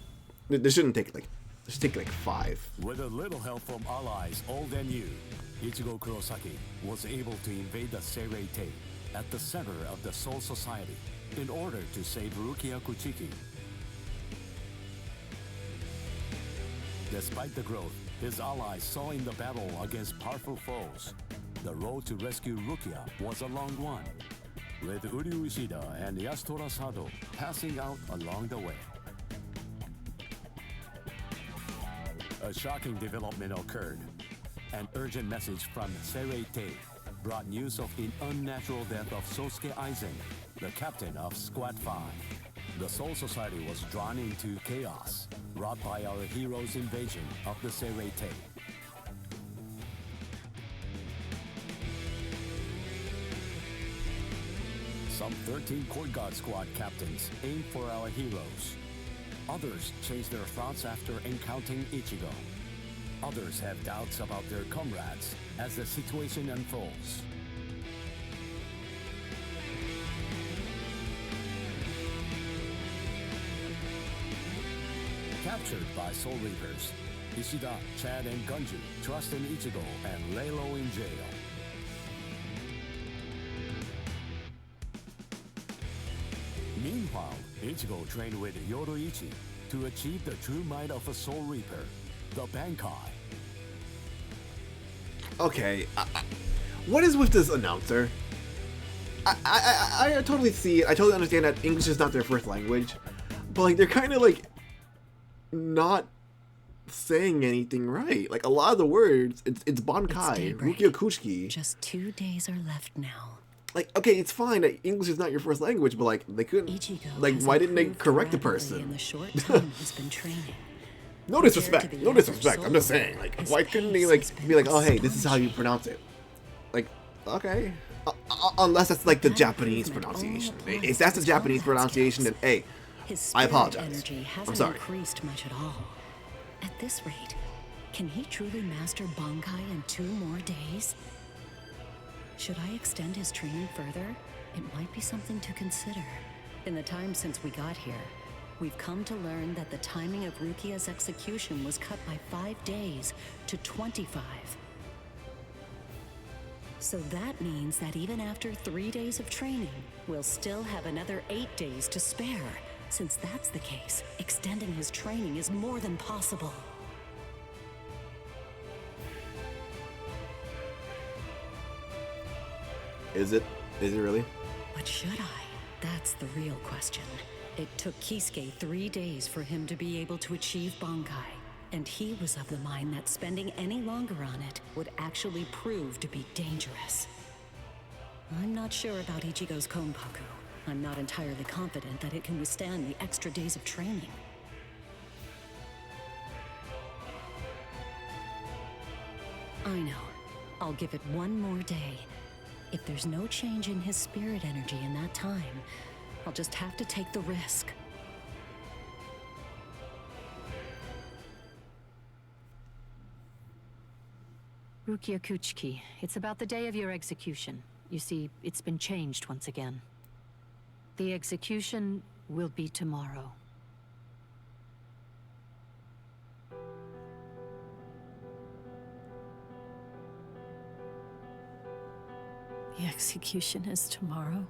This shouldn't take like... This should take like 5. With a little help from allies old and new, Ichigo Kurosaki was able to invade the Seirei-tei at the center of the Soul Society in order to save Rukia Kuchiki. Despite the growth his allies saw in the battle against powerful foes, the road to rescue Rukia was a long one, with Uryu Ishida and Yasutora Sado passing out along the way. A shocking development occurred. An urgent message from Seirei-tei brought news of the unnatural death of Sosuke Aizen, the captain of Squad 5. The Soul Society was drawn into chaos, wrought by our hero's invasion of the Seirei-tei. Some 13 Court Guard Squad captains aimed for our heroes. Others changed their thoughts after encountering Ichigo. Others have doubts about their comrades as the situation unfolds. Captured by Soul Reapers, Ishida, Chad, and Gunju trust in Ichigo and lay low in jail. Meanwhile, Ichigo trained with Yoruichi to achieve the true might of a Soul Reaper, the Bankai. Okay, what is with this announcer? I totally see it. I totally understand that English is not their first language, but like they're kind of like not saying anything right. Like a lot of the words, it's Bankai, Rukia Kuchiki. Just 2 days are left now. Like, okay, it's fine that English is not your first language, but like they couldn't. Like, why didn't they correct the person? In the short time he's been training. No disrespect. No disrespect. I'm just saying, like, why couldn't they like be like, oh hey, this is how you pronounce it? Like, okay. Unless that's like the Japanese pronunciation. If that's the Japanese pronunciation, then hey, I apologize. I'm sorry. Increased much at all. At this rate, can he truly master Bankai in 2 more days? Should I extend his training further? It might be something to consider. In the time since we got here, we've come to learn that the timing of Rukia's execution was cut by 5 days to 25. So that means that even after 3 days of training, we'll still have another 8 days to spare. Since that's the case, extending his training is more than possible. Is it? Is it really? But should I? That's the real question. It took Kisuke 3 days for him to be able to achieve Bankai, and he was of the mind that spending any longer on it would actually prove to be dangerous. I'm not sure about Ichigo's Konpaku. I'm not entirely confident that it can withstand the extra days of training. I know. I'll give it 1 more day. If there's no change in his spirit energy in that time, I'll just have to take the risk. Rukia Kuchiki, it's about the day of your execution. You see, it's been changed once again. The execution will be tomorrow. The execution is tomorrow?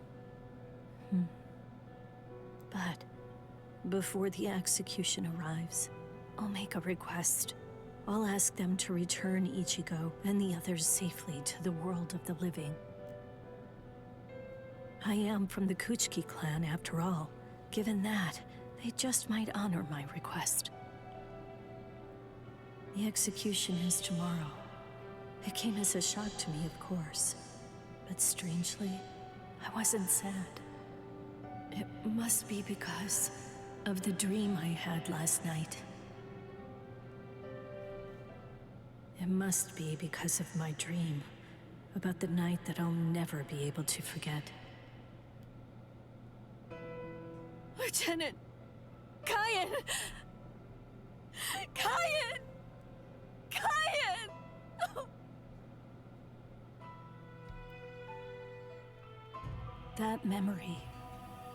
But before the execution arrives, I'll make a request. I'll ask them to return Ichigo and the others safely to the world of the living. I am from the Kuchiki clan after all. Given that, they just might honor my request. The execution is tomorrow. It came as a shock to me, of course. But strangely, I wasn't sad. It must be because of the dream I had last night. It must be because of my dream about the night that I'll never be able to forget. Lieutenant! Kaien! Kaien! Kaien! That memory,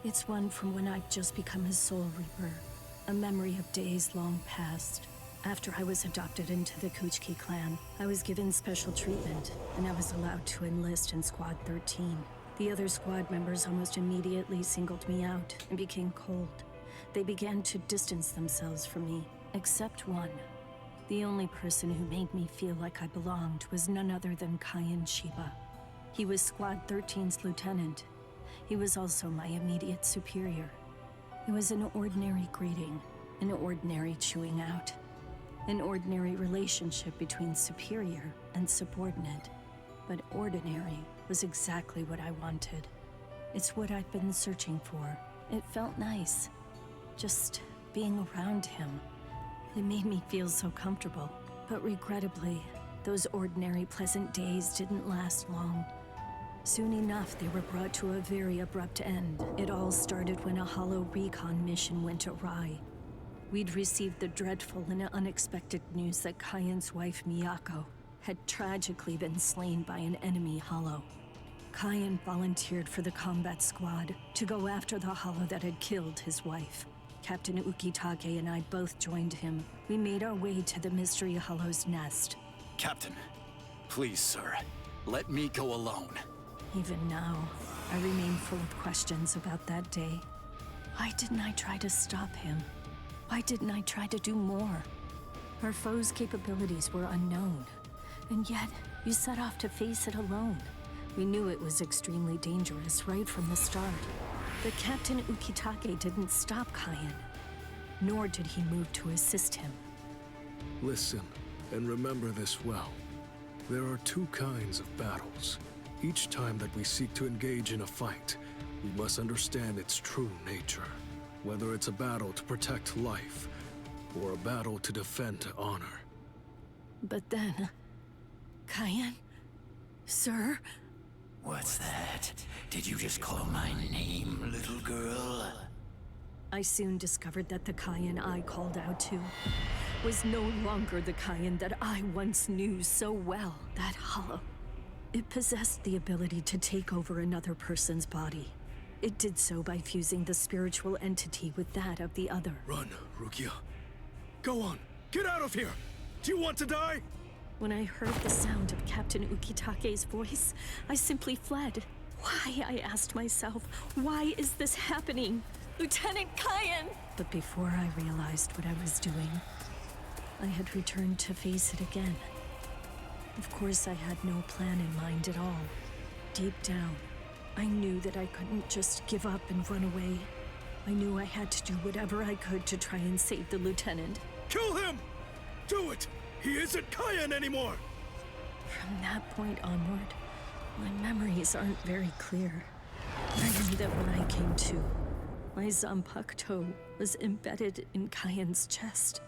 it's one from when I'd just become his Soul Reaper. A memory of days long past. After I was adopted into the Kuchiki clan, I was given special treatment, and I was allowed to enlist in Squad 13. The other squad members almost immediately singled me out and became cold. They began to distance themselves from me, except one. The only person who made me feel like I belonged was none other than Kaien Shiba. He was Squad 13's lieutenant. He was also my immediate superior. It was an ordinary greeting, an ordinary chewing out. An ordinary relationship between superior and subordinate. But ordinary was exactly what I wanted. It's what I'd been searching for. It felt nice. Just being around him. It made me feel so comfortable. But regrettably, those ordinary pleasant days didn't last long. Soon enough, they were brought to a very abrupt end. It all started when a hollow recon mission went awry. We'd received the dreadful and unexpected news that Kaien's wife, Miyako, had tragically been slain by an enemy hollow. Kaien volunteered for the combat squad to go after the hollow that had killed his wife. Captain Ukitake and I both joined him. We made our way to the Mystery Hollow's nest. Captain, please, sir, let me go alone. Even now, I remain full of questions about that day. Why didn't I try to stop him? Why didn't I try to do more? Our foe's capabilities were unknown, and yet you set off to face it alone. We knew it was extremely dangerous right from the start. But Captain Ukitake didn't stop Kaien, nor did he move to assist him. Listen, and remember this well. There are two kinds of battles. Each time that we seek to engage in a fight, we must understand its true nature. Whether it's a battle to protect life, or a battle to defend honor. But then... Kaien? Sir? What's that? Did you just call my name, little girl? I soon discovered that the Kaien I called out to was no longer the Kaien that I once knew so well. That hollow. It possessed the ability to take over another person's body. It did so by fusing the spiritual entity with that of the other. Run, Rukia. Go on, get out of here! Do you want to die? When I heard the sound of Captain Ukitake's voice, I simply fled. Why, I asked myself, why is this happening? Lieutenant Kaien! But before I realized what I was doing, I had returned to face it again. Of course, I had no plan in mind at all. Deep down, I knew that I couldn't just give up and run away. I knew I had to do whatever I could to try and save the lieutenant. Kill him! Do it! He isn't Kaien anymore! From that point onward, my memories aren't very clear. I knew that when I came to, my Zanpakuto was embedded in Kaien's chest.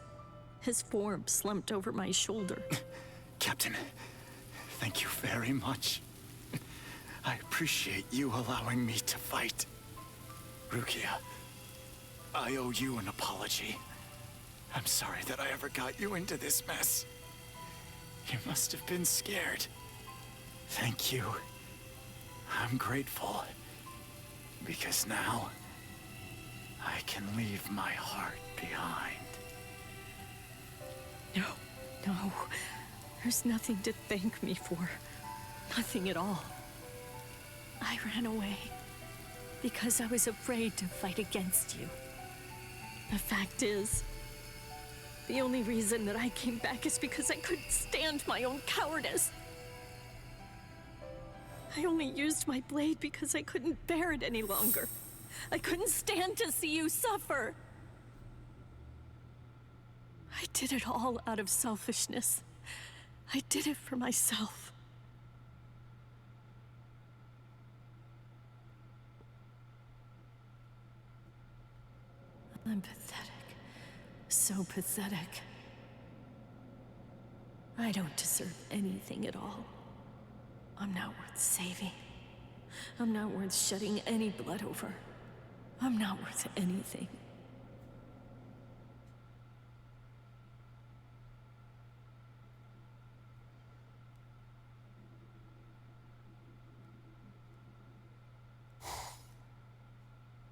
His form slumped over my shoulder. Captain, thank you very much. I appreciate you allowing me to fight. Rukia, I owe you an apology. I'm sorry that I ever got you into this mess. You must have been scared. Thank you. I'm grateful. Because now, I can leave my heart behind. No, no. There's nothing to thank me for. Nothing at all. I ran away because I was afraid to fight against you. The fact is, the only reason that I came back is because I couldn't stand my own cowardice. I only used my blade because I couldn't bear it any longer. I couldn't stand to see you suffer. I did it all out of selfishness. I did it for myself. I'm pathetic. So pathetic. I don't deserve anything at all. I'm not worth saving. I'm not worth shedding any blood over. I'm not worth anything.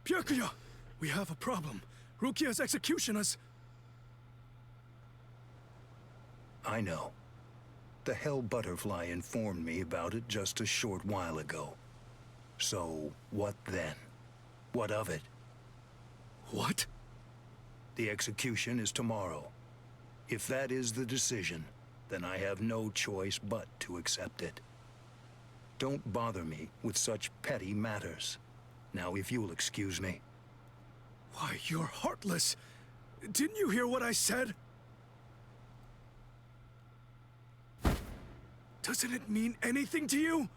Byakuya! We have a problem. Rukia's execution is... I know. The Hell Butterfly informed me about it just a short while ago. So, what then? What of it? What? The execution is tomorrow. If that is the decision, then I have no choice but to accept it. Don't bother me with such petty matters. Now, if you'll excuse me. Why, you're heartless. Didn't you hear what I said? Doesn't it mean anything to you?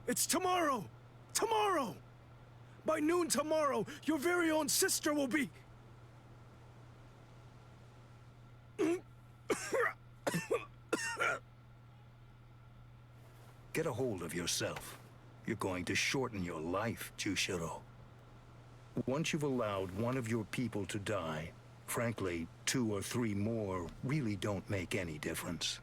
It's tomorrow! Tomorrow! By noon tomorrow, your very own sister will be... Get a hold of yourself. You're going to shorten your life, Jushiro. Once you've allowed one of your people to die, frankly, 2 or 3 more really don't make any difference.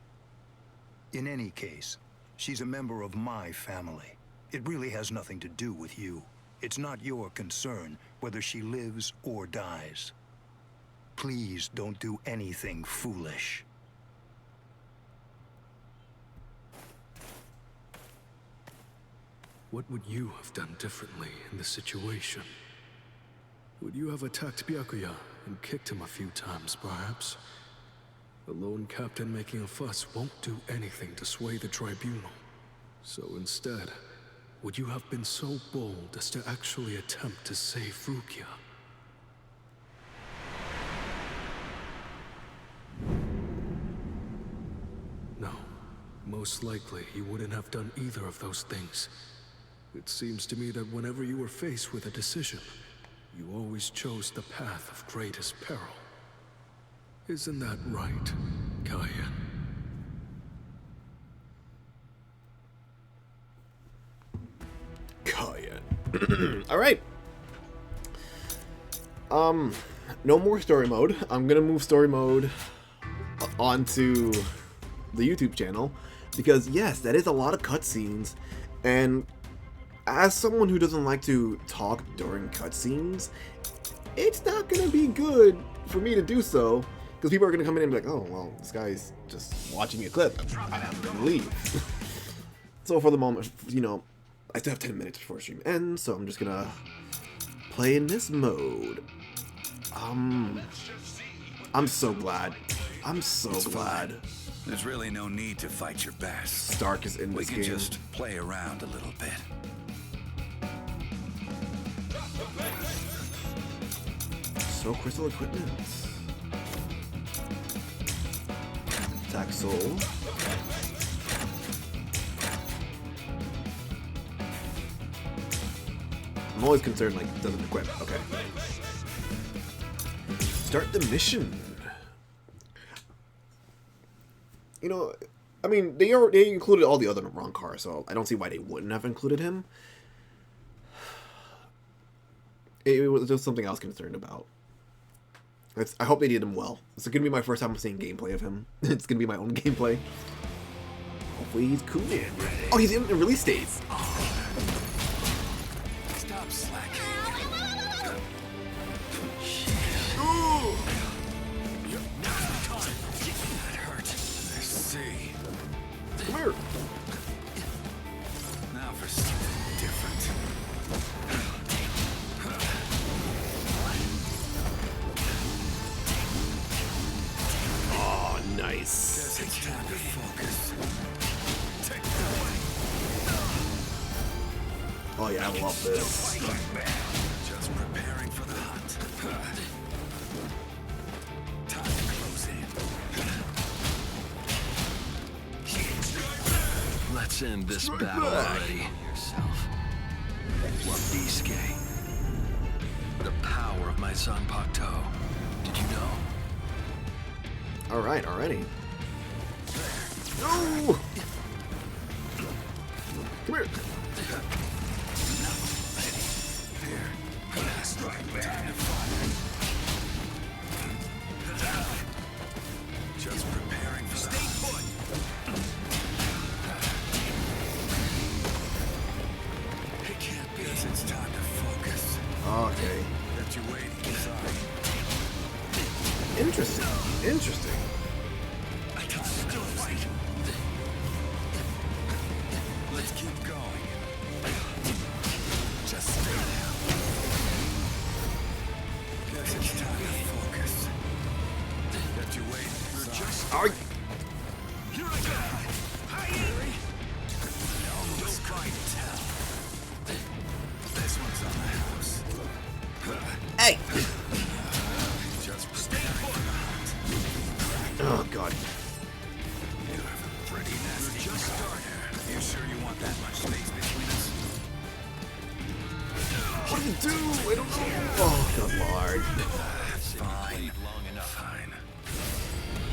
In any case, she's a member of my family. It really has nothing to do with you. It's not your concern whether she lives or dies. Please don't do anything foolish. What would you have done differently in this situation? Would you have attacked Byakuya and kicked him a few times, perhaps? The lone captain making a fuss won't do anything to sway the tribunal. So instead, would you have been so bold as to actually attempt to save Rukia? No, most likely you wouldn't have done either of those things. It seems to me that whenever you were faced with a decision, you always chose the path of greatest peril. Isn't that right, Kaien? Kaien. Alright. No more story mode. I'm gonna move story mode onto the YouTube channel. Because yes, that is a lot of cutscenes. And as someone who doesn't like to talk during cutscenes, it's not gonna be good for me to do so. Because people are gonna come in and be like, oh, well, this guy's just watching a clip. I'm gonna leave. So for the moment, you know, I still have 10 minutes before stream ends, so I'm just gonna play in this mode. I'm so glad. I'm so glad. There's really no need to fight your best. Stark is in this game. We can just play around a little bit. So crystal equipment. Attack soul. I'm always concerned, like, it doesn't equip. Okay. Start the mission. You know, I mean, they included all the other Rancor, so I don't see why they wouldn't have included him. It was just something I was concerned about. I hope they did him well. It's gonna be my first time seeing gameplay of him. It's gonna be my own gameplay. Hopefully he's cool. Oh, he's in release date. Stop slacking. Ooh. That hurt. I see. Come here. Now for something different. Oh, nice. Guess it's time to focus. Take that away. Oh yeah, I love this. Just preparing for the hunt. Time to close in. Let's end this battle already. Yourself. Wabiske. The power of my Zanpakuto. Did you know? Alright, already. No! Come here. Just preparing for stay put. It can't be. It's time to focus. Okay. That you're waiting. Sorry. Interesting. Interesting. I can still fight. Let's keep going. Just stay down. Guess it's time to focus. That you're waiting. You're just Are here I go. Hi, Henry. Don't try to tell. This one's on the house. Hey! Just stay put. Oh god. You have a pretty nasty. You're just starting. You sure you want that much space between us? What do you do? I don't know. Oh good lord. Fine. Long enough. Fine.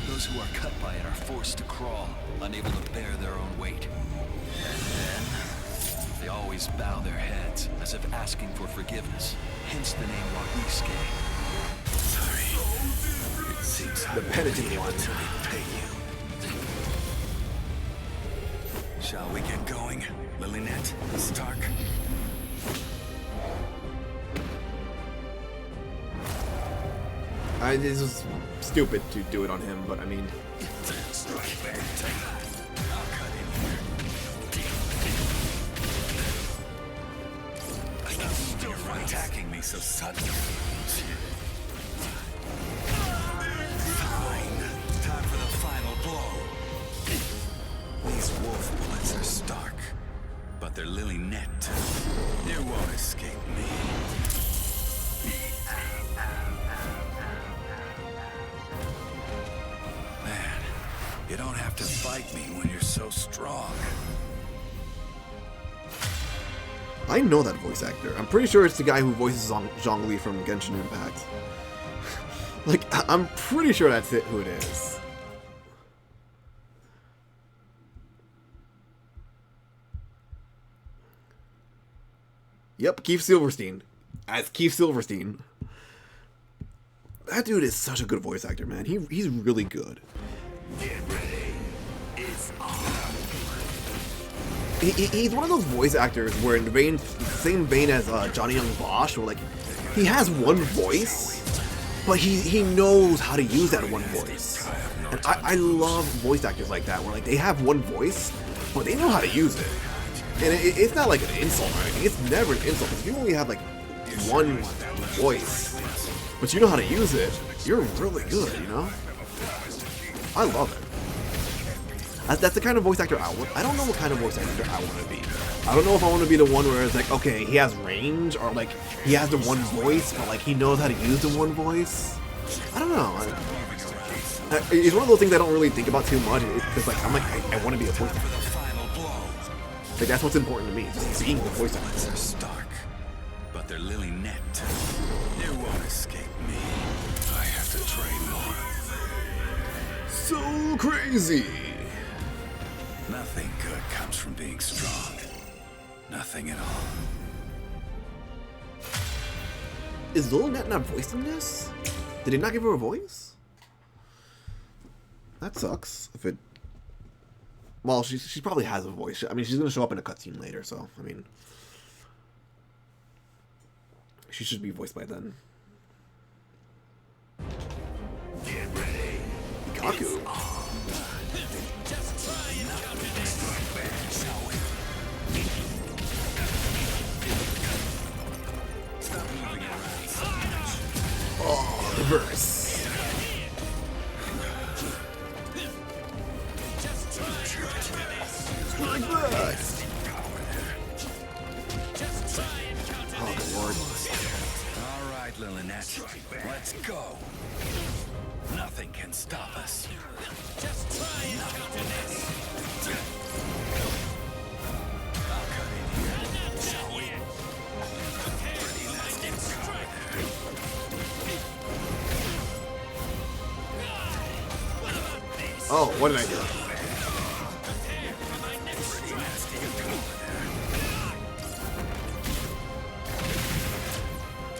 Those who are cut by it are forced to crawl, unable to bear their own weight. And then they always bow their heads, as if asking for forgiveness. Hence the name Wabiske. Sorry. It seems The penitent one. pay you. Shall we get going, Lilynette, Stark? This was stupid to do it on him, but I mean. Strike back. I'll cut in here. I'm still attacking me so suddenly. Fine. Time for the final blow. These wolf bullets are Stark, but they're Lilynette. You won't escape me. Man, you don't have to fight me when you're so strong. I know that voice actor. I'm pretty sure it's the guy who voices Zhongli from Genshin Impact. Like, I'm pretty sure that's it, who it is. Yep, Keith Silverstein. As Keith Silverstein. That dude is such a good voice actor, man. He's really good. Get ready. It's on. He's one of those voice actors where in the same vein as Johnny Young Bosch, where like he has one voice, but he knows how to use that one voice. And I love voice actors like that, where like they have one voice, but they know how to use it. And it's not like an insult or anything. It's never an insult. If you only have like one voice, but you know how to use it, you're really good, you know? I love it. That's the kind of voice actor I want. I don't know what kind of voice actor I want to be. I don't know if I want to be the one where it's like, okay, he has range, or like he has the one voice, but like he knows how to use the one voice. I don't know. It's one of those things I don't really think about too much. It's like I want to be a voice actor. Like that's what's important to me, just being the voice actor. Stark, but they're Lilynette. You won't escape me. I have to train more. So crazy. Nothing good comes from being strong. Nothing at all. Is Lilnet not voicing this? Did he not give her a voice? That sucks. If it... Well, she probably has a voice. I mean, she's gonna show up in a cutscene later, so, I mean... She should be voiced by then. Get ready. Gaku. Oh, reverse. Like that. Oh, good lord. All right, Lilnet. Let's go. Nothing can stop us. Just try and counter this. I'll cut in here. Shall we? Oh, what did I do?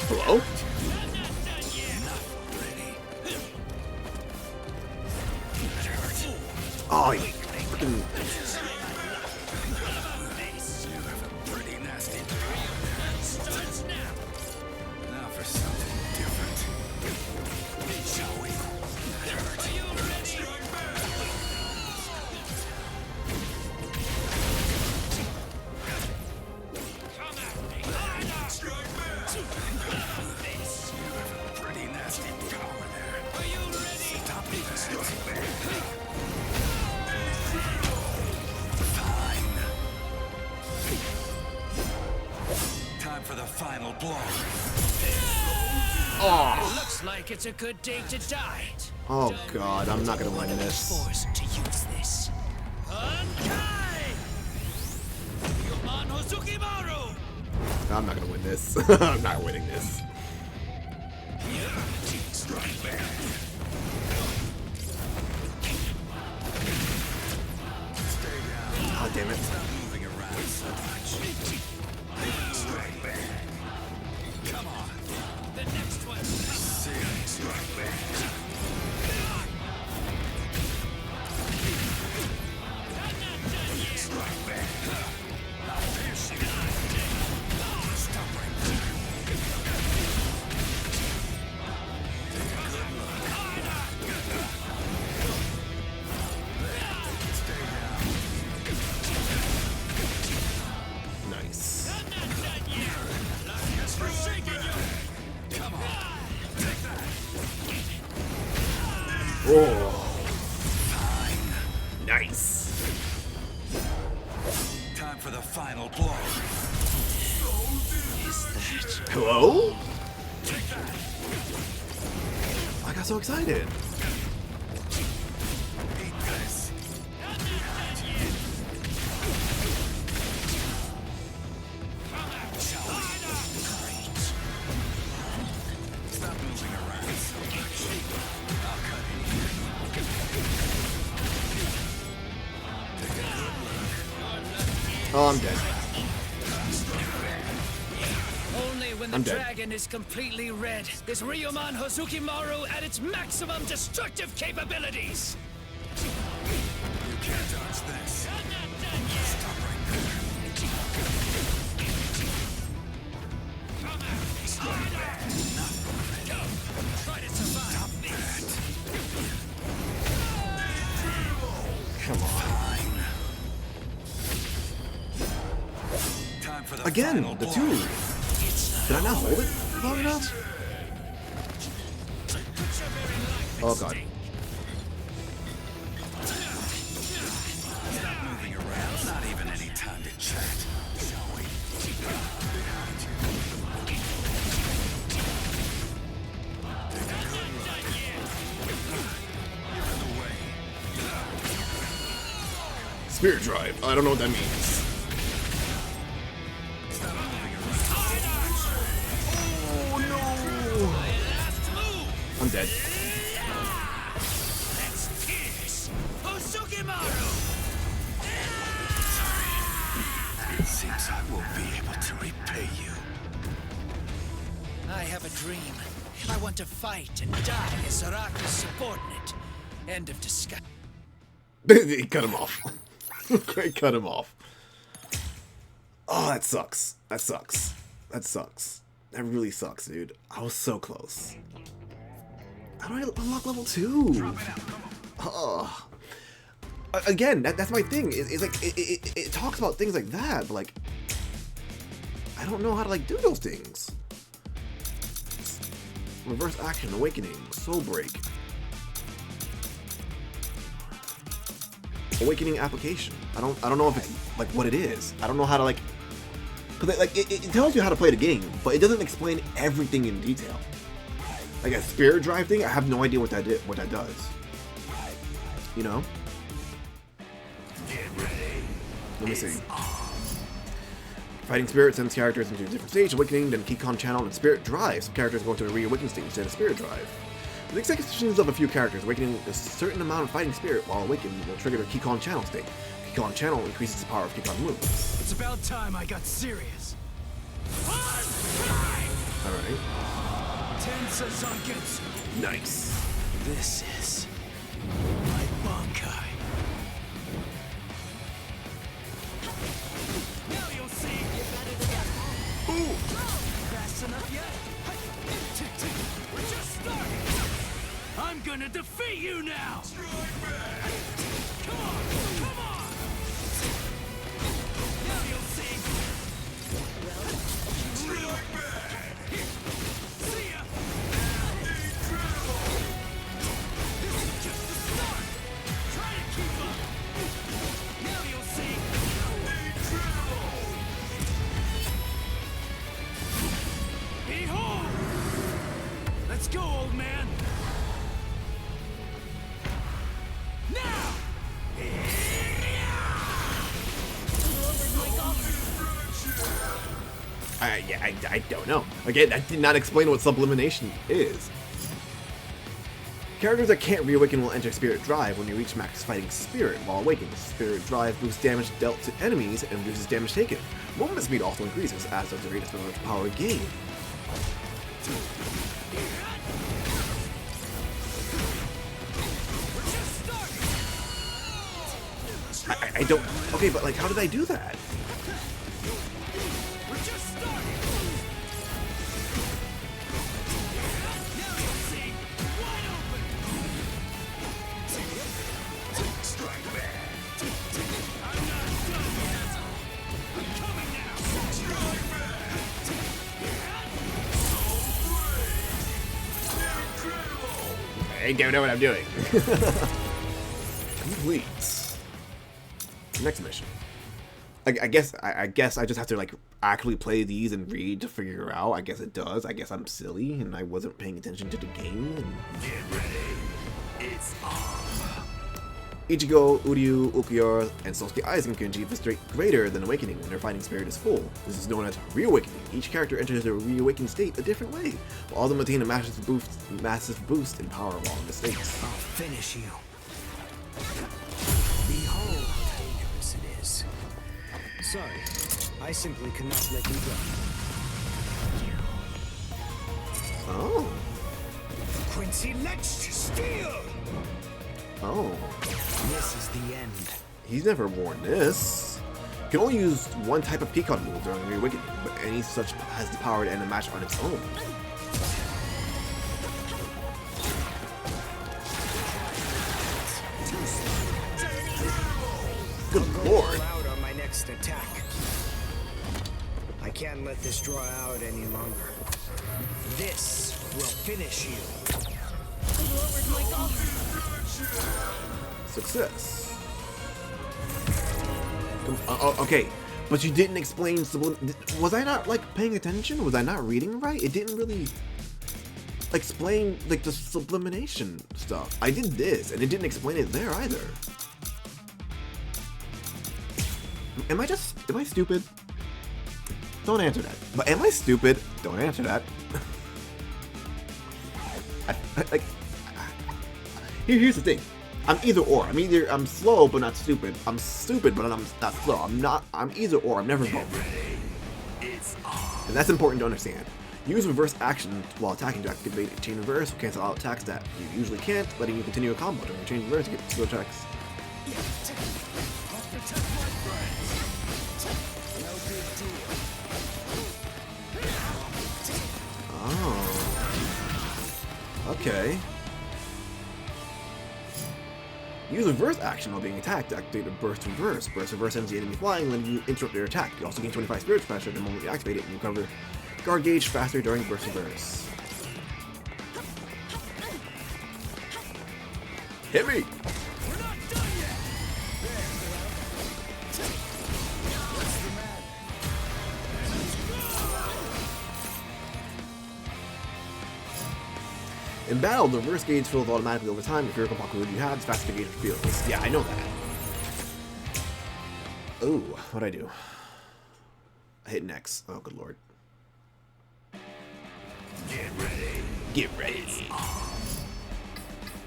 Hello? Oh, you freaking... Now for something different. Shall we? Time for the final blow. Oh. Looks like it's a good day to die. Oh god, I'm not gonna win this. Forced to use this. I'm not gonna win this. I'm not winning this. Oh, damn it. Moving around so much. Strike back. Come on. The next one. Strike back. Strike back. Stop right there. Take a good look. Stay down. Nice. Come on. Take that. Oh. Nice. Time for the final blow. Hello? I got so excited. Eat this. Shall we? Stop moving around so much. I'll cut in here. Take a good look. Oh, I'm dead. Only when the I'm dead. dragon is completely red is Ryuman Hozukimaru at its maximum destructive capabilities. You can't dodge this. Stop right there. Strike back. Not ready. Try to survive this. Come on. Time for the Again, final the blow. two. Did I not hold it long enough? Oh god. Stop moving around. Not even any time to chat. Shall we? Behind you. Take a good look. You're in the way. Spirit drive. I don't know what that means. Stop moving around. Oh no! I'm dead. Let's kiss Hozukimaru. I have a dream. I want to fight and die as Soraka's subordinate. End of discussion. He cut him off. He cut him off. Oh, that sucks. That sucks. That sucks. That really sucks, dude. I was so close. How do I unlock level 2? Oh. Again, that's my thing. It's like it talks about things like that, but like I don't know how to like do those things. Reverse action, awakening, soul break, awakening application. I don't know if it's like what it is. I don't know how to like, because like it tells you how to play the game, but it doesn't explain everything in detail. Like a spirit drive thing, I have no idea what that does. You know? Let me see. Fighting Spirit sends characters into a different stage, awakening, then Keycon channel, and Spirit Drive. Some characters go into a reawakening state instead of Spirit Drive. With the executions of a few characters, awakening a certain amount of Fighting Spirit while awakened will trigger the Keycon channel state. Keycon channel increases the power of Keycon moves. It's about time I got serious. Alright. Tensa Zangetsu. Nice. This is my Bankai. Now you'll see. Ooh! Fast enough yet? We're just starting. I'm gonna defeat you now. Come on, come on. Now you'll see. Strike back. See ya. This is just the start. Try to keep up. Now you'll see. Behold! Let's go, old man! Now! I don't know. Again, I did not explain what sublimation is. Characters that can't reawaken will enter Spirit Drive when you reach max fighting spirit while awakened. Spirit Drive boosts damage dealt to enemies and reduces damage taken. Movement speed also increases, as does the rate of power gain. I don't... Okay, but like, how did I do that? I don't know what I'm doing. Complete. Next mission. I guess I just have to like actually play these and read to figure it out. I guess it does. I guess I'm silly and I wasn't paying attention to the game. And... Get ready. It's on. Ichigo, Uryu, Ulquiorra, and Sosuke Aizen can achieve a straight greater than awakening when their fighting spirit is full. This is known as reawakening. Each character enters a reawakened state a different way, while all of them maintain a massive boost in power while in the states. I'll finish you. Behold how dangerous it is. Sorry, I simply could not let you go. Oh. Quincy, let's steal! Oh. This is the end. He's never worn this. Can only use one type of Keycon move during reawakening, but any such has the power to end a match on its own. Good lord. Out on my next attack. I can't let this draw out any longer. This will finish you. Success. Okay, but you didn't explain was I not like paying attention? Was I not reading right? It didn't really explain like the sublimation stuff. I did this and it didn't explain it there either. Am I stupid? Don't answer that. But am I stupid? Don't answer that. Here's the thing. I'm either or. I'm slow but not stupid. I'm stupid but I'm not slow. I'm either or. I'm never both. And that's important to understand. Use reverse action while attacking to activate a chain reverse or cancel out attacks that you usually can't, letting you continue a combo during a chain reverse to get skill checks. Oh. Okay. Use reverse action while being attacked to activate a burst reverse. Burst reverse ends the enemy flying, letting you interrupt their attack. You also gain 25 spirit pressure the moment you activate it, and you recover guard gauge faster during burst reverse. Hit me! In battle, the reverse gauge fills automatically over time. If you're a popular you have, it's faster to gauge fills. Yeah, I know that. Ooh, what'd I do? I hit X. Oh, good lord. Get ready. Get ready.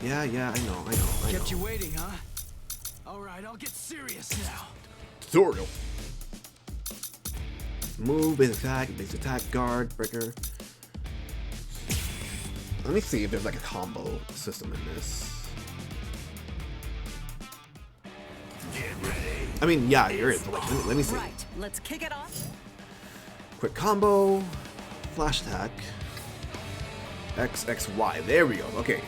Yeah, I know. Kept you waiting, huh? Alright, I'll get serious now. Tutorial. Move, basic attack, guard, breaker. Let me see if there's like a combo system in this. Get ready. I mean, yeah, there is. But like, let me see. Right, let's kick it off. Quick combo, flash attack, X, X, Y. There we go. Okay.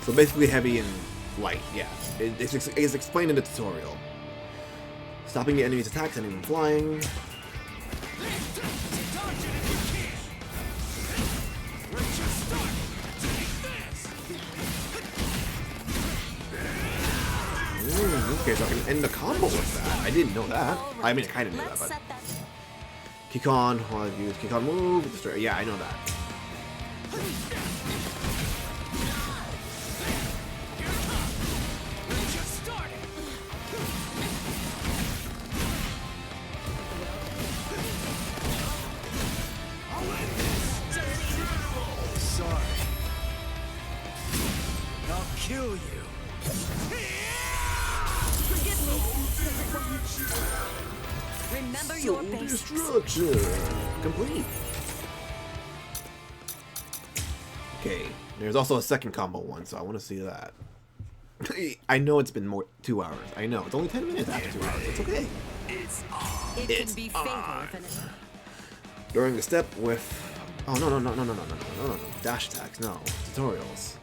So basically heavy and light, yeah. It's explained in the tutorial. Stopping the enemy's attacks, sending them flying. Okay, so I can end the combo with that. I didn't know that. I mean, I kind of knew that, but... Kick on, while I use kick on move, destroy. Yeah, I know that. Sorry. I'll kill you. Remember your basics. Destruction complete. Okay, there's also a second combo one, so I want to see that. I know it's been more 2 hours. I know it's only 10 minutes after 2 hours. It's okay. It can be fatal if an... During the step with. Oh no. Dash attacks, no. Tutorials.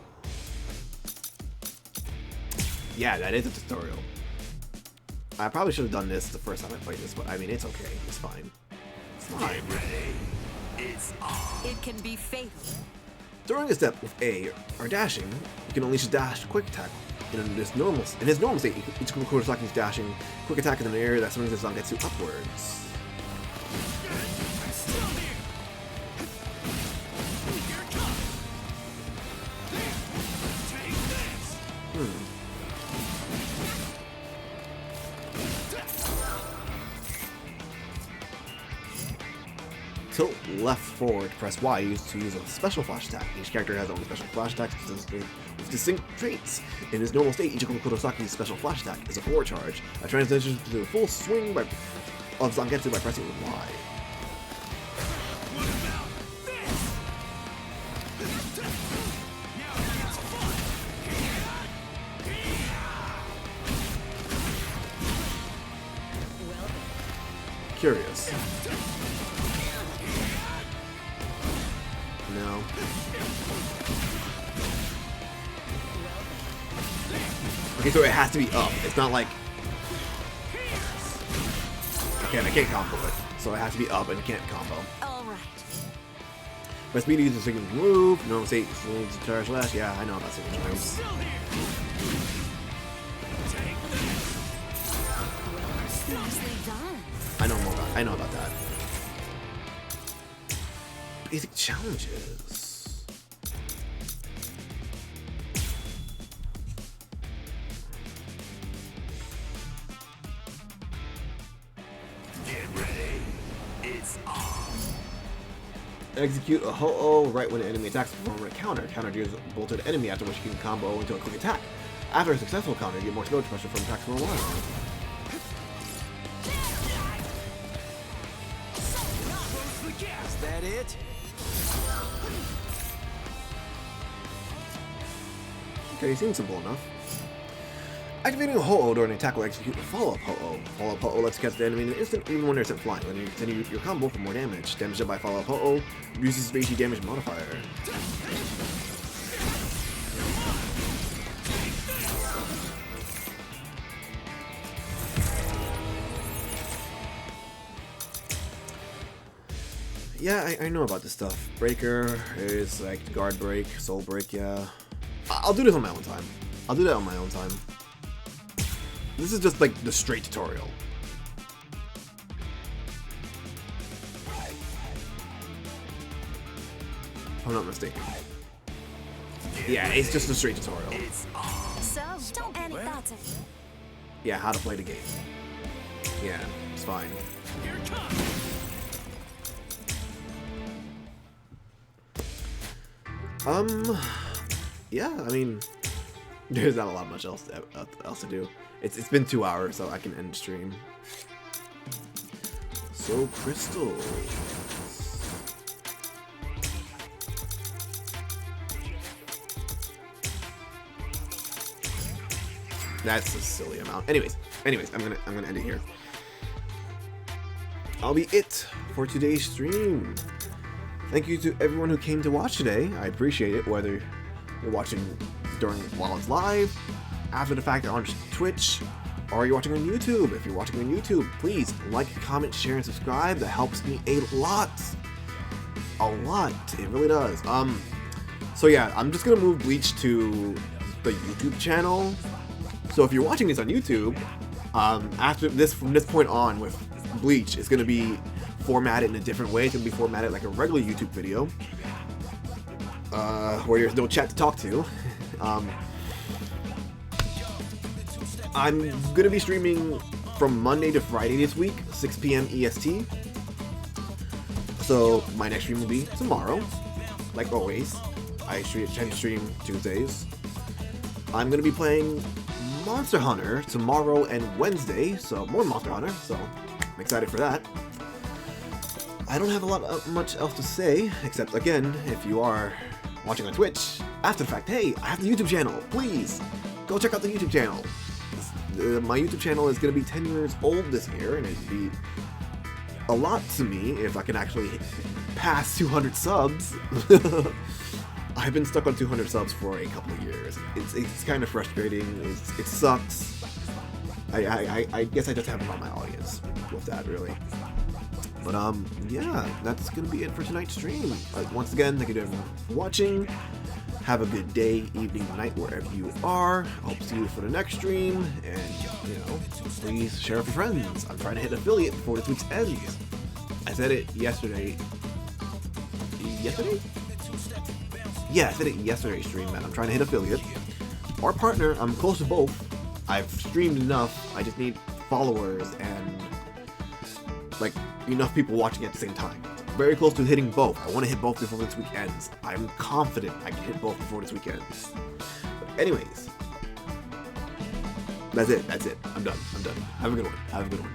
Yeah, that is a tutorial. I probably should have done this the first time I played this, but I mean, it's okay. It's fine. It's fine. It can be fatal. During a step with A or dashing, you can unleash a dash quick attack. In his normal state, each Kurosaki is dashing quick attack in the air that swings his Zangetsu upwards. Tilt left forward, press Y to use a special flash attack. Each character has their own special flash attacks with distinct traits. In his normal state, Ichiko Kurosaki's special flash attack is a forward charge, a transition to a full swing of Zangetsu by pressing Y. Curious. No. Okay, so it has to be up. It's not like... Okay, I can't combo it. So it has to be up and it can't combo. Alright. Press B to use the signature move. Normal state, charge slash. Yeah, I know about signature moves. I know about that. Basic challenges. Get ready. It's on. Execute a Ho-Oh right when an enemy attacks, perform a counter. Counter deals blow to the enemy, after which you can combo into a quick attack. After a successful counter, you get more spell pressure from attacks for a while. Is that it? Okay, seems simple enough. Activating a Ho-Oh during an attack will execute a follow-up Ho-Oh. Follow-up Ho-Oh lets you catch the enemy in an instant, even when they're sent flying. Then you continue your combo for more damage. Damage done by follow-up Ho-Oh reduces species damage modifier. Yeah, I know about this stuff. Breaker is like guard break, soul break, yeah. I'll do this on my own time. I'll do that on my own time. This is just like the straight tutorial. If I'm not mistaken. Yeah, it's just a straight tutorial. So, any thoughts? Yeah, how to play the game. Yeah, it's fine. Yeah, I mean, there's not a lot much else to do. It's been 2 hours, so I can end stream. So crystals. That's a silly amount. Anyways, I'm gonna end it here. I'll be it for today's stream. Thank you to everyone who came to watch today. I appreciate it, whether you're watching while it's live, after the fact on Twitch, or you're watching on YouTube. If you're watching on YouTube, please like, comment, share, and subscribe. That helps me a lot. A lot. It really does. So yeah, I'm just gonna move Bleach to the YouTube channel. So if you're watching this on YouTube, after this, from this point on with Bleach, it's gonna be formatted in a different way. It's gonna be formatted like a regular YouTube video, where there's no chat to talk to. I'm gonna be streaming from Monday to Friday this week, 6 p.m. EST. So my next stream will be tomorrow, like always. I tend to stream Tuesdays. I'm gonna be playing Monster Hunter tomorrow and Wednesday, so more Monster Hunter. So I'm excited for that. I don't have much else to say, except again, if you are watching on Twitch after the fact, hey, I have the YouTube channel. Please go check out the YouTube channel. My YouTube channel is going to be 10 years old this year, and it'd be a lot to me if I can actually pass 200 subs. I've been stuck on 200 subs for a couple of years. It's kind of frustrating. It sucks. I guess I just haven't found my audience with that, really. But yeah, that's gonna be it for tonight's stream. Once again, thank you to everyone for watching. Have a good day, evening, night, wherever you are. Hope to see you for the next stream, and you know, please share with your friends. I'm trying to hit affiliate before this week's ends. I said it yesterday. Yesterday? Yeah, I said it yesterday's stream, man. I'm trying to hit affiliate or partner. I'm close to both. I've streamed enough. I just need followers and like enough people watching at the same time. Very close to hitting both. I want to hit both before this week ends. I'm confident I can hit both before this week ends. But anyways, that's it. I'm done. Have a good one.